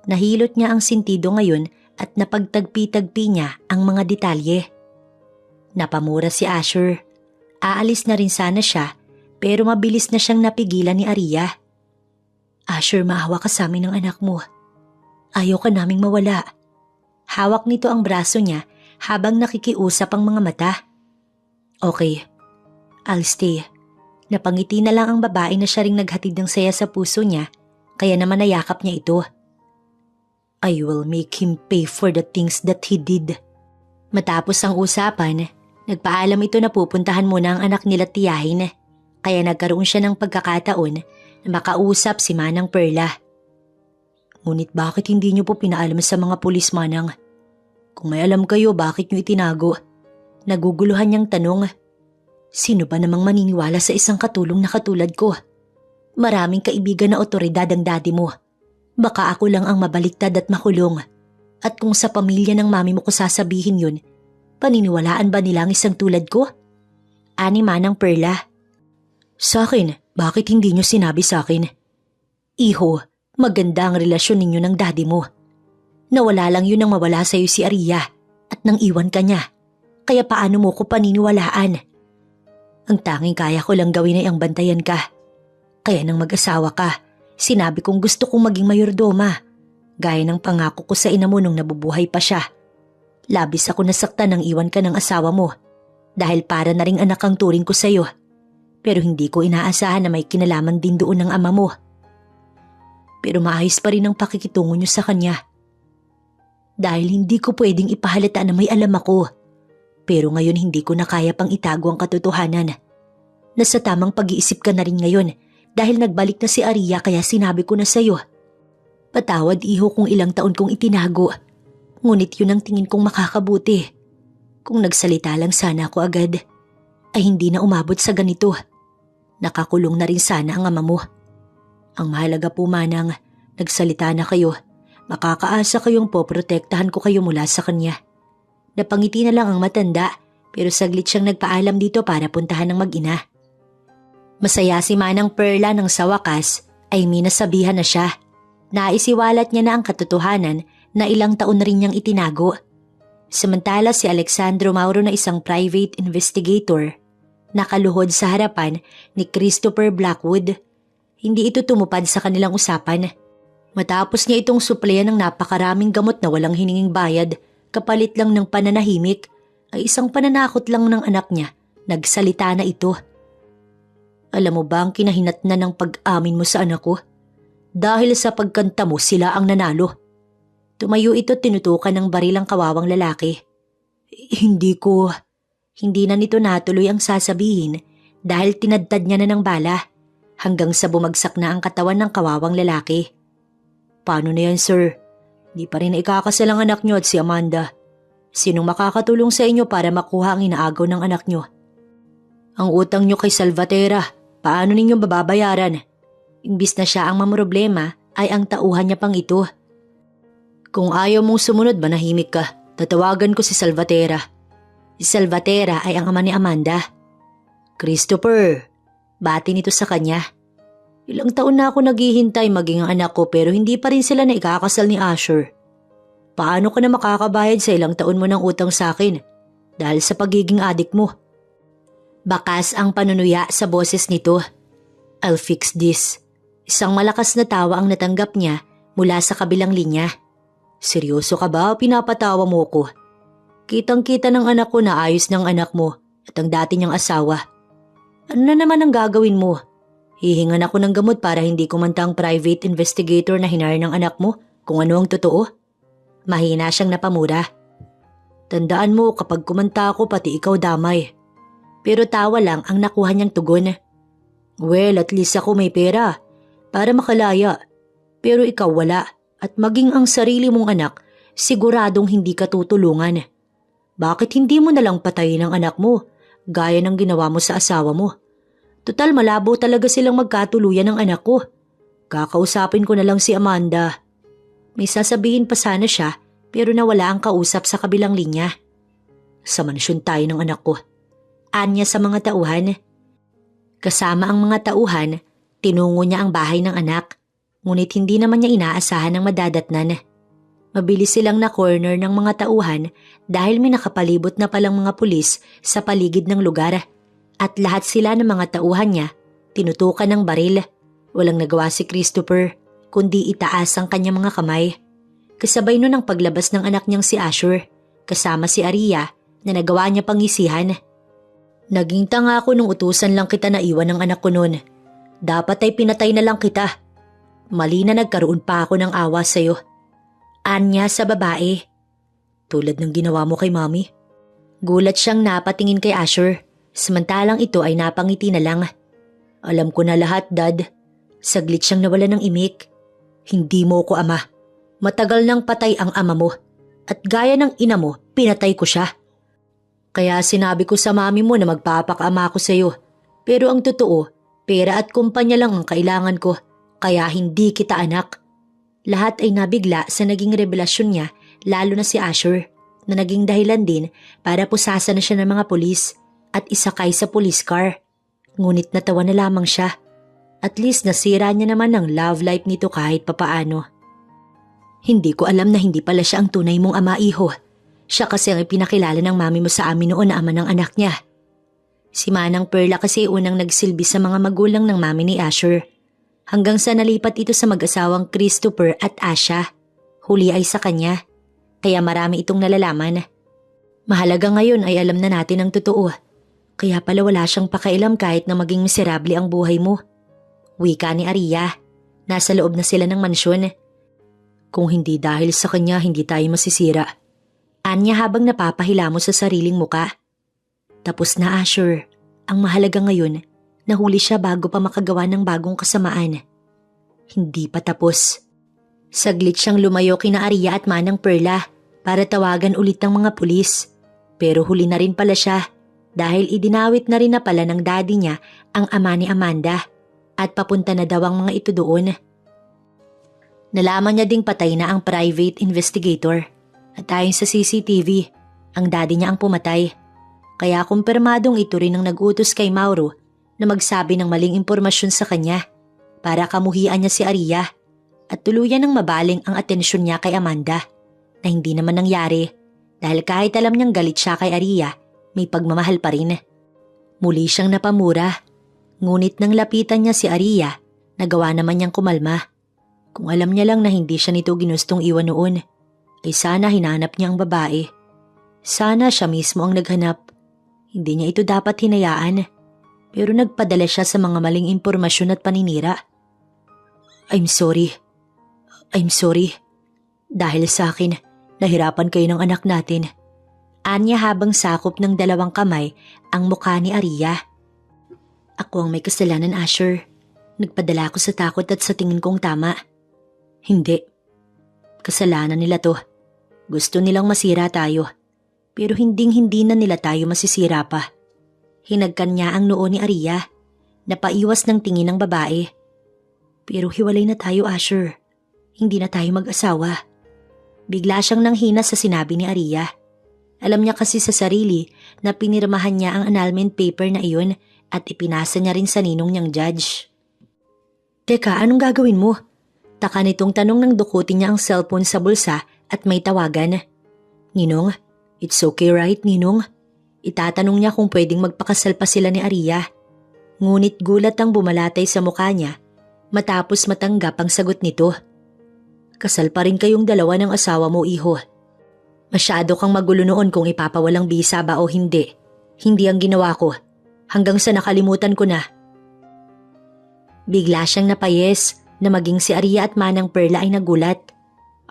Nahilot niya ang sintido ngayon at napagtagpi-tagpi niya ang mga detalye. Napamura si Asher. Aalis na rin sana siya pero mabilis na siyang napigilan ni Aria. Asher, maawa ka sa amin ng anak mo. Ayaw ka naming mawala. Hawak nito ang braso niya habang nakikiusap ang mga mata. Okay, I'll stay. Napangiti na lang ang babae na siya ring naghatid ng saya sa puso niya, kaya naman nayakap niya ito. I will make him pay for the things that he did. Matapos ang usapan, nagpaalam ito na pupuntahan muna ang anak nila tiyahin, kaya nagkaroon siya ng pagkakataon na makausap si Manang Perla. Ngunit bakit hindi niyo po pinaalam sa mga pulis, Manang? Kung may alam kayo, bakit niyo itinago? Naguguluhan niyang tanong. Sino ba namang maniniwala sa isang katulong na katulad ko? Maraming kaibigan na otoridad ang daddy mo. Baka ako lang ang mabaliktad at makulong. At kung sa pamilya ng mami mo ko sasabihin yun, paniniwalaan ba nila ang isang tulad ko? Ani Manang Perla. Sa akin, bakit hindi niyo sinabi sa akin? Iho, maganda ang relasyon ninyo ng daddy mo. Nawala lang yun nang mawala sa'yo si Aria at nang iwan ka niya. Kaya paano mo ko paniniwalaan? Ang tanging kaya ko lang gawin ay ang bantayan ka. Kaya nang mag-asawa ka, sinabi kong gusto kong maging mayordoma. Gaya ng pangako ko sa ina mo nung nabubuhay pa siya. Labis ako nasaktan nang iwan ka ng asawa mo. Dahil para na ring anak ang turing ko sa'yo. Pero hindi ko inaasahan na may kinalaman din doon ng ama mo. Pero maayos pa rin ang pakikitungo niyo sa kanya. Dahil hindi ko pwedeng ipahalata na may alam ako. Pero ngayon hindi ko na kaya pang itago ang katotohanan. Nasa tamang pag-iisip ka na rin ngayon dahil nagbalik na si Aria kaya sinabi ko na sa'yo. Patawad iho kung ilang taon kong itinago. Ngunit yun ang tingin kong makakabuti. Kung nagsalita lang sana ako agad, ay hindi na umabot sa ganito. Nakakulong na rin sana ang ama mo. Ang mahalaga po, Manang, nagsalita na kayo. Makakaasa kayong poprotektahan ko kayo mula sa kanya. Napangiti na lang ang matanda pero saglit siyang nagpaalam dito para puntahan ng mag-ina. Masaya si Manang Perla nang sa wakas ay minasabihan na siya. Naisiwalat niya na ang katotohanan na ilang taon na rin niyang itinago. Samantala si Alexandro Mauro na isang private investigator, nakaluhod sa harapan ni Christopher Blackwood. Hindi ito tumupad sa kanilang usapan. Matapos niya itong supleyan ng napakaraming gamot na walang hininging bayad, kapalit lang ng pananahimik, ay isang pananakot lang ng anak niya, nagsalita na ito. Alam mo ba ang kinahinatnan ng pag-amin mo sa anak ko? Dahil sa pagkanta mo sila ang nanalo. Tumayo ito at tinutukan ng baril ang kawawang lalaki. Hindi na nito natuloy ang sasabihin dahil tinadtad niya na ng bala hanggang sa bumagsak na ang katawan ng kawawang lalaki. Paano na yan, sir? Di pa rin ikakasal ang anak niyo at si Amanda. Sinong makakatulong sa inyo para makuha ang inaagaw ng anak niyo? Ang utang niyo kay Salvatera, paano ninyong bababayaran? Imbis na siya ang mamroblema, ay ang tauhan niya pang ito. Kung ayaw mong sumunod, manahimik ka. Tatawagan ko si Salvatera. Si Salvatera ay ang ama ni Amanda. Christopher, bati nito sa kanya. Ilang taon na ako naghihintay maging ang anak ko pero hindi pa rin sila na ikakasal ni Asher. Paano ka na makakabayad sa ilang taon mo ng utang sa akin dahil sa pagiging adik mo? Bakas ang panunuya sa boses nito. I'll fix this. Isang malakas na tawa ang natanggap niya mula sa kabilang linya. Seryoso ka ba o pinapatawa mo ko? Kitang-kita ng anak ko na ayos ng anak mo at ang dati niyang asawa. Ano na naman ang gagawin mo? Hihingan ako ng gamot para hindi kumanta ang private investigator na hinire ng anak mo kung ano ang totoo? Mahina siyang napamura. Tandaan mo kapag kumanta ako pati ikaw damay. Pero tawa lang ang nakuha niyang tugon. Well, at least ako may pera para makalaya. Pero ikaw wala at maging ang sarili mong anak siguradong hindi ka tutulungan. Bakit hindi mo nalang patayin ang anak mo gaya ng ginawa mo sa asawa mo? Total malabo talaga silang magkatuluyan ng anak ko. Kakausapin ko na lang si Amanda. May sasabihin pa sana siya pero nawala ang kausap sa kabilang linya. Sa mansyon tayo ng anak ko. Anya sa mga tauhan. Kasama ang mga tauhan, tinungo niya ang bahay ng anak. Ngunit hindi naman niya inaasahan ng madadatnan. Mabilis silang na-corner ng mga tauhan dahil may nakapalibot na palang mga pulis sa paligid ng lugar. At lahat sila ng mga tauhan niya, tinutukan ng baril. Walang nagawa si Christopher, kundi itaas ang kanyang mga kamay. Kasabay nun ang paglabas ng anak niyang si Asher, kasama si Aria na nagawa niya pangisihan. Naging tanga ako nung utusan lang kita na iwan ng anak ko noon. Dapat ay pinatay na lang kita. Mali na nagkaroon pa ako ng awa sa'yo. Anya sa babae. Tulad ng ginawa mo kay Mommy. Gulat siyang napatingin kay Asher, samantalang ito ay napangiti na lang. Alam ko na lahat, Dad. Saglit siyang nawala ng imik. Hindi mo ko ama. Matagal nang patay ang ama mo. At gaya ng ina mo, pinatay ko siya. Kaya sinabi ko sa mami mo na magpapakama ako sa iyo. Pero ang totoo, pera at kumpanya lang ang kailangan ko. Kaya hindi kita anak. Lahat ay nabigla sa naging revelasyon niya, lalo na si Asher, na naging dahilan din para pusasan na siya ng mga pulis at isakay sa police car. Ngunit natawa na lamang siya. At least nasira niya naman ang love life nito kahit papaano. Hindi ko alam na hindi pala siya ang tunay mong ama, iho. Siya kasi ang ipinakilala ng mami mo sa amin noon na ama ng anak niya. Si Manang Perla kasi unang nagsilbi sa mga magulang ng mami ni Asher. Hanggang sa nalipat ito sa mag-asawang Christopher at Asha. Huli ay sa kanya. Kaya marami itong nalalaman. Mahalaga ngayon ay alam na natin ang totoo. Kaya pala wala siyang pakialam kahit na maging miserable ang buhay mo. Wika ni Aria. Nasa loob na sila ng mansyon. Kung hindi dahil sa kanya, hindi tayo masisira. Anya habang napapahila mo sa sariling muka. Tapos na, Asher. Ang mahalaga ngayon, nahuli siya bago pa makagawa ng bagong kasamaan. Hindi pa tapos. Saglit siyang lumayo kina Aria at Manang Perla para tawagan ulit ng mga pulis. Pero huli na rin pala siya dahil idinawit na rin na pala ng daddy niya ang ama ni Amanda at papunta na daw ang mga ito doon. Nalaman niya ding patay na ang private investigator at ayon sa CCTV, ang daddy niya ang pumatay. Kaya kumpirmadong ito rin ang nag-utos kay Mauro na magsabi ng maling impormasyon sa kanya para kamuhian niya si Aria at tuluyan ng mabaling ang atensyon niya kay Amanda na hindi naman nangyari dahil kahit alam niyang galit siya kay Aria, may pagmamahal pa rin. Muli siyang napamura, ngunit nang lapitan niya si Aria, nagawa naman niyang kumalma. Kung alam niya lang na hindi siya nito ginustong iwan noon, ay sana hinanap niya ang babae. Sana siya mismo ang naghanap. Hindi niya ito dapat hinayaan. Pero nagpadala siya sa mga maling impormasyon at paninira. I'm sorry. Dahil sa akin, nahirapan kayo ng anak natin. Anya habang sakop ng 2 kamay ang mukha ni Aria. Ako ang may kasalanan, Asher. Nagpadala ako sa takot at sa tingin kong tama. Hindi. Kasalanan nila to. Gusto nilang masira tayo. Pero hinding-hindi na nila tayo masisira pa. Hinagkan niya ang noo ni Aria. Napaiwas ng tingin ng babae. Pero hiwalay na tayo, Asher. Hindi na tayo mag-asawa. Bigla siyang nanghina sa sinabi ni Aria. Alam niya kasi sa sarili na pinirmahan niya ang annulment paper na iyon at ipinasa niya rin sa ninong niyang judge. Teka, anong gagawin mo? Taka nitong tanong nang dukutin niya ang cellphone sa bulsa at may tawagan. Ninong, it's okay right, Ninong? Itatanong niya kung pwedeng magpakasal pa sila ni Aria. Ngunit gulat ang bumalatay sa mukha niya matapos matanggap ang sagot nito. Kasal pa rin kayong dalawa ng asawa mo, iho. Masyado kang magulo noon kung ipapawalang bisa ba o hindi. Hindi ang ginawa ko. Hanggang sa nakalimutan ko na. Bigla siyang napayes na maging si Aria at Manang Perla ay nagulat.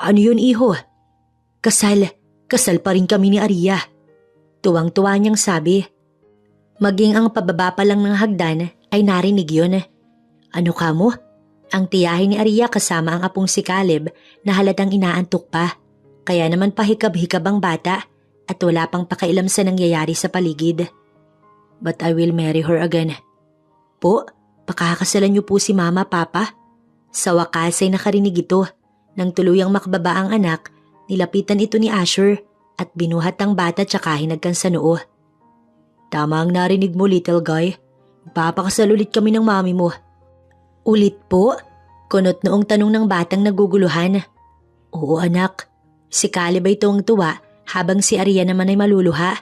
Ano yun, iho? Kasal pa rin kami ni Aria. Tuwang-tuwa niyang sabi. Maging ang pababa pa lang ng hagdan ay narinig yun. Ano ka mo? Ang tiyahin ni Aria kasama ang apong si Caleb na halatang inaantok pa. Kaya naman pahikab-hikab ang bata at wala pang pakailam sa nangyayari sa paligid. But I will marry her again. Po, pakakasalan niyo po si Mama, Papa? Sa wakas ay nakarinig ito. Nang tuluyang makababa ang anak, nilapitan ito ni Asher at binuhat ang bata tsaka hinagkan sa noo. Tama ang narinig mo, little guy. Papakasal ulit kami ng mami mo. Ulit po? Kunot noong tanong ng batang naguguluhan. Oo anak. Si Caleb ay tuwang-tuwa habang si Aria naman ay maluluha.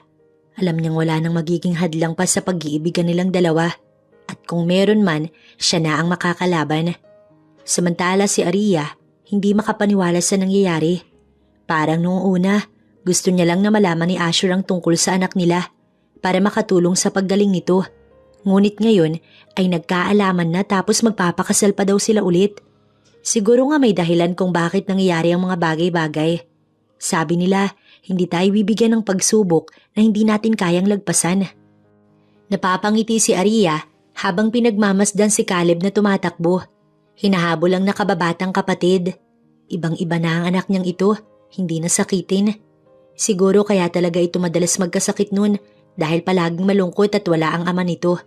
Alam niyang wala nang magiging hadlang pa sa pag-iibigan nilang dalawa. At kung meron man, siya na ang makakalaban. Samantala si Aria, hindi makapaniwala sa nangyayari. Parang noong una, gusto niya lang na malaman ni Asher ang tungkol sa anak nila para makatulong sa paggaling nito. Ngunit ngayon ay nagkaalaman na tapos magpapakasal pa daw sila ulit. Siguro nga may dahilan kung bakit nangyayari ang mga bagay-bagay. Sabi nila, hindi tayo bibigyan ng pagsubok na hindi natin kayang lagpasan. Napapangiti si Aria habang pinagmamasdan si Caleb na tumatakbo. Hinahabol ang nakababatang kapatid. Ibang-iba na ang anak niyang ito, hindi nasakitin. Siguro kaya talaga ito madalas magkasakit nun dahil palaging malungkot at wala ang ama nito.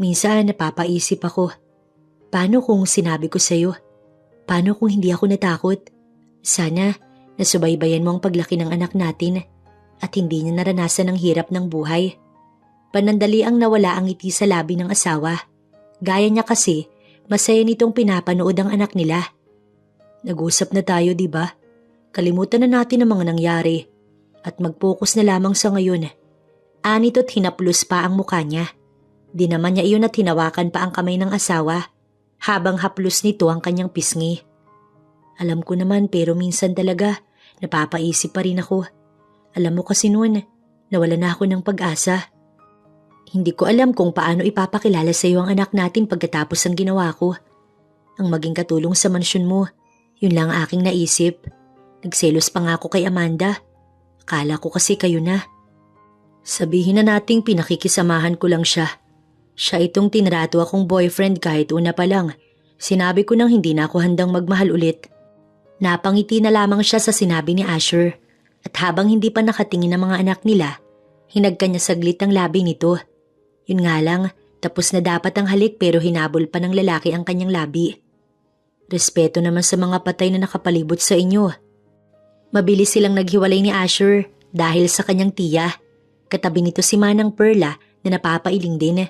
Minsan napapaisip ako, paano kung sinabi ko sa'yo? Paano kung hindi ako natakot? Sana nasubaybayan mo ang paglaki ng anak natin at hindi niya naranasan ang hirap ng buhay. Panandali ang nawala ang ngiti sa labi ng asawa. Gaya niya kasi, masaya nitong pinapanood ang anak nila. Nag-usap na tayo, di ba? Kalimutan na natin ang mga nangyari at mag-focus na lamang sa ngayon. Anito't hinaplos pa ang mukha niya. Di naman niya iyon at hinawakan pa ang kamay ng asawa habang haplos nito ang kanyang pisngi. Alam ko naman pero minsan talaga napapaisip pa rin ako. Alam mo kasi noon, nawala na ako ng pag-asa. Hindi ko alam kung paano ipapakilala sa iyo ang anak natin pagkatapos ang ginawa ko. Ang maging katulong sa mansyon mo, yun lang aking naisip. Nagselos pa nga ako kay Amanda. Akala ko kasi kayo na. Sabihin na nating pinakikisamahan ko lang siya. Siya itong tinrato akong boyfriend kahit una pa lang. Sinabi ko nang hindi na ako handang magmahal ulit. Napangiti na lamang siya sa sinabi ni Asher. At habang hindi pa nakatingin ang mga anak nila, hinagka niya saglit ang labi nito. Yun nga lang, tapos na dapat ang halik pero hinabol pa ng lalaki ang kanyang labi. Respeto naman sa mga patay na nakapalibot sa inyo. Mabilis silang naghiwalay ni Asher dahil sa kanyang tiya. Katabi nito si Manang Perla na napapailing din.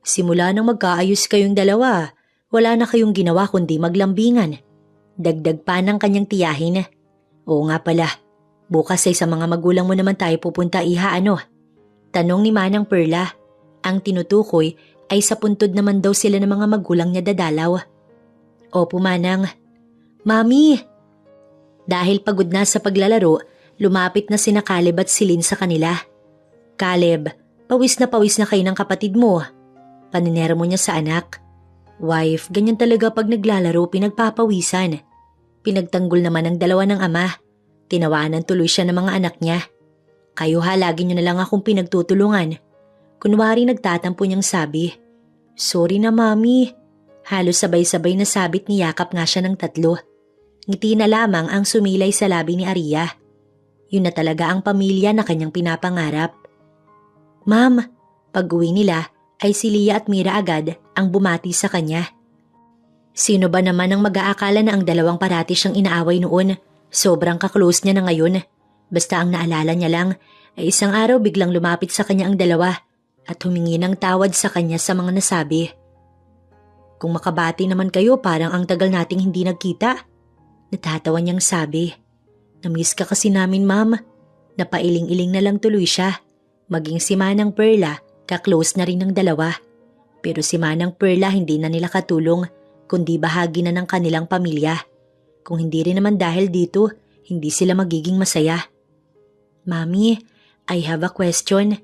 Simula nang magkaayos kayong dalawa, wala na kayong ginawa kundi maglambingan. Dagdag pa ng kanyang tiyahin. Oo nga pala, bukas ay sa mga magulang mo naman tayo pupunta, iha, ano? Tanong ni Manang Perla. Ang tinutukoy ay sa puntod naman daw sila ng mga magulang niya dadalaw. Opo, Manang. Mami! Dahil pagod na sa paglalaro, lumapit na sina Caleb at Celine sa kanila. Caleb, pawis na kayo ng kapatid mo. Paninero mo niya sa anak. Wife, ganyan talaga pag naglalaro pinagpapawisan. Pinagtanggol naman ng dalawa ng ama. Tinawanan tuloy siya ng mga anak niya. Kayo ha, lagi niyo na lang akong pinagtutulungan. Kunwari nagtatampo niyang sabi. Sorry na mami. Halos sabay-sabay na sabit niyakap nga siya ng 3. Ngiti na lamang ang sumilay sa labi ni Aria. Yun na talaga ang pamilya na kanyang pinapangarap. Ma'am, pag-uwi nila ay si Lia at Mira agad ang bumati sa kanya. Sino ba naman ang mag-aakala na ang dalawang parati siyang inaaway noon? Sobrang ka-close niya na ngayon. Basta ang naalala niya lang ay isang araw biglang lumapit sa kanya ang dalawa at humingi ng tawad sa kanya sa mga nasabi. Kung makabati naman kayo parang ang tagal nating hindi nagkita. Natatawa niyang sabi. Namiss ka kasi namin ma'am. Napailing-iling na lang tuloy siya. Maging si Manang Perla, ka-close na rin ng dalawa. Pero si Manang Perla hindi na nila katulong kundi bahagi na ng kanilang pamilya. Kung hindi rin naman dahil dito, hindi sila magiging masaya. Mami, I have a question.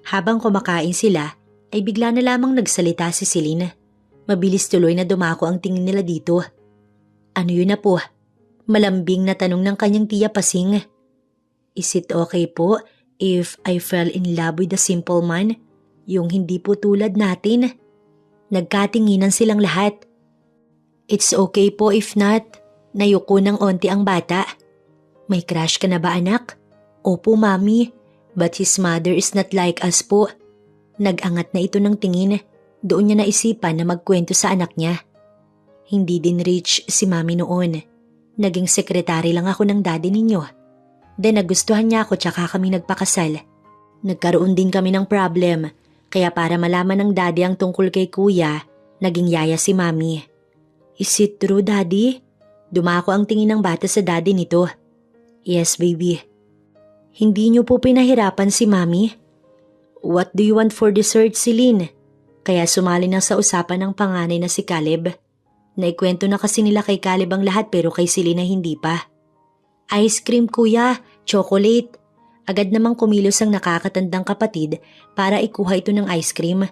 Habang kumakain sila, ay bigla na lamang nagsalita si Celine. Mabilis tuloy na dumako ang tingin nila dito. Ano yun na po? Malambing na tanong ng kanyang tiya Pasing. Is it okay po if I fell in love with a simple man? Yung hindi po tulad natin? Nagkatinginan silang lahat. It's okay po if not. Nayuko ng onti ang bata. May crush ka na ba anak? Opo mami, but his mother is not like us po. Nag-angat na ito ng tingin. Doon niya naisipan na magkwento sa anak niya. Hindi din rich si mami noon. Naging sekretary lang ako ng daddy ninyo. Then nagustuhan niya ako tsaka kami nagpakasal. Nagkaroon din kami ng problem. Kaya para malaman ng daddy ang tungkol kay kuya, naging yaya si mami. Is it true, Daddy? Dumako ang tingin ng bata sa daddy nito. Yes, baby. Hindi niyo po pinahirapan si Mami? What do you want for dessert, Celine? Kaya sumali na sa usapan ng panganay na si Caleb. Naikwento na kasi nila kay Caleb ang lahat pero kay Celine na hindi pa. Ice cream, kuya. Chocolate. Agad namang kumilos ang nakakatandang kapatid para ikuha ito ng ice cream.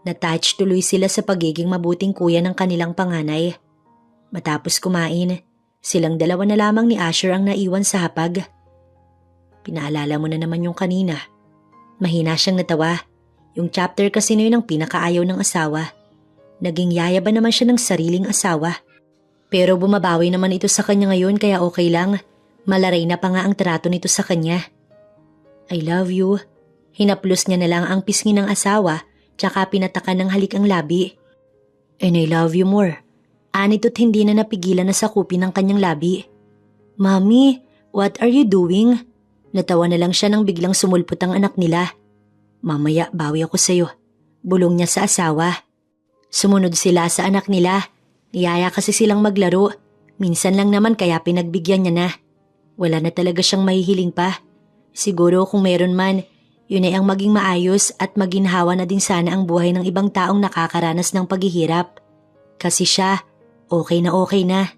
Natouch tuloy sila sa pagiging mabuting kuya ng kanilang panganay. Matapos kumain, silang dalawa na lamang ni Asher ang naiwan sa hapag. Pinaalala mo na naman yung kanina. Mahina siyang natawa. Yung chapter kasi na yun ang pinakaayaw ng asawa. Naging yaya ba naman siya ng sariling asawa? Pero bumabawi naman ito sa kanya ngayon kaya okay lang. Malaray na pa nga ang trato nito sa kanya. I love you. Hinaplos niya na lang ang pisngi ng asawa tsaka pinatakan ng halik ang labi. And I love you more. Anito't hindi na napigilan na sakupin ng kanyang labi. Mami, what are you doing? Natawa na lang siya nang biglang sumulpot ang anak nila. Mamaya bawi ako sa'yo. Bulong niya sa asawa. Sumunod sila sa anak nila. Niyaya kasi silang maglaro. Minsan lang naman kaya pinagbigyan niya na. Wala na talaga siyang mahihiling pa. Siguro kung meron man, yun ay ang maging maayos at maginhawa na din sana ang buhay ng ibang taong nakakaranas ng paghihirap. Kasi siya, okay na.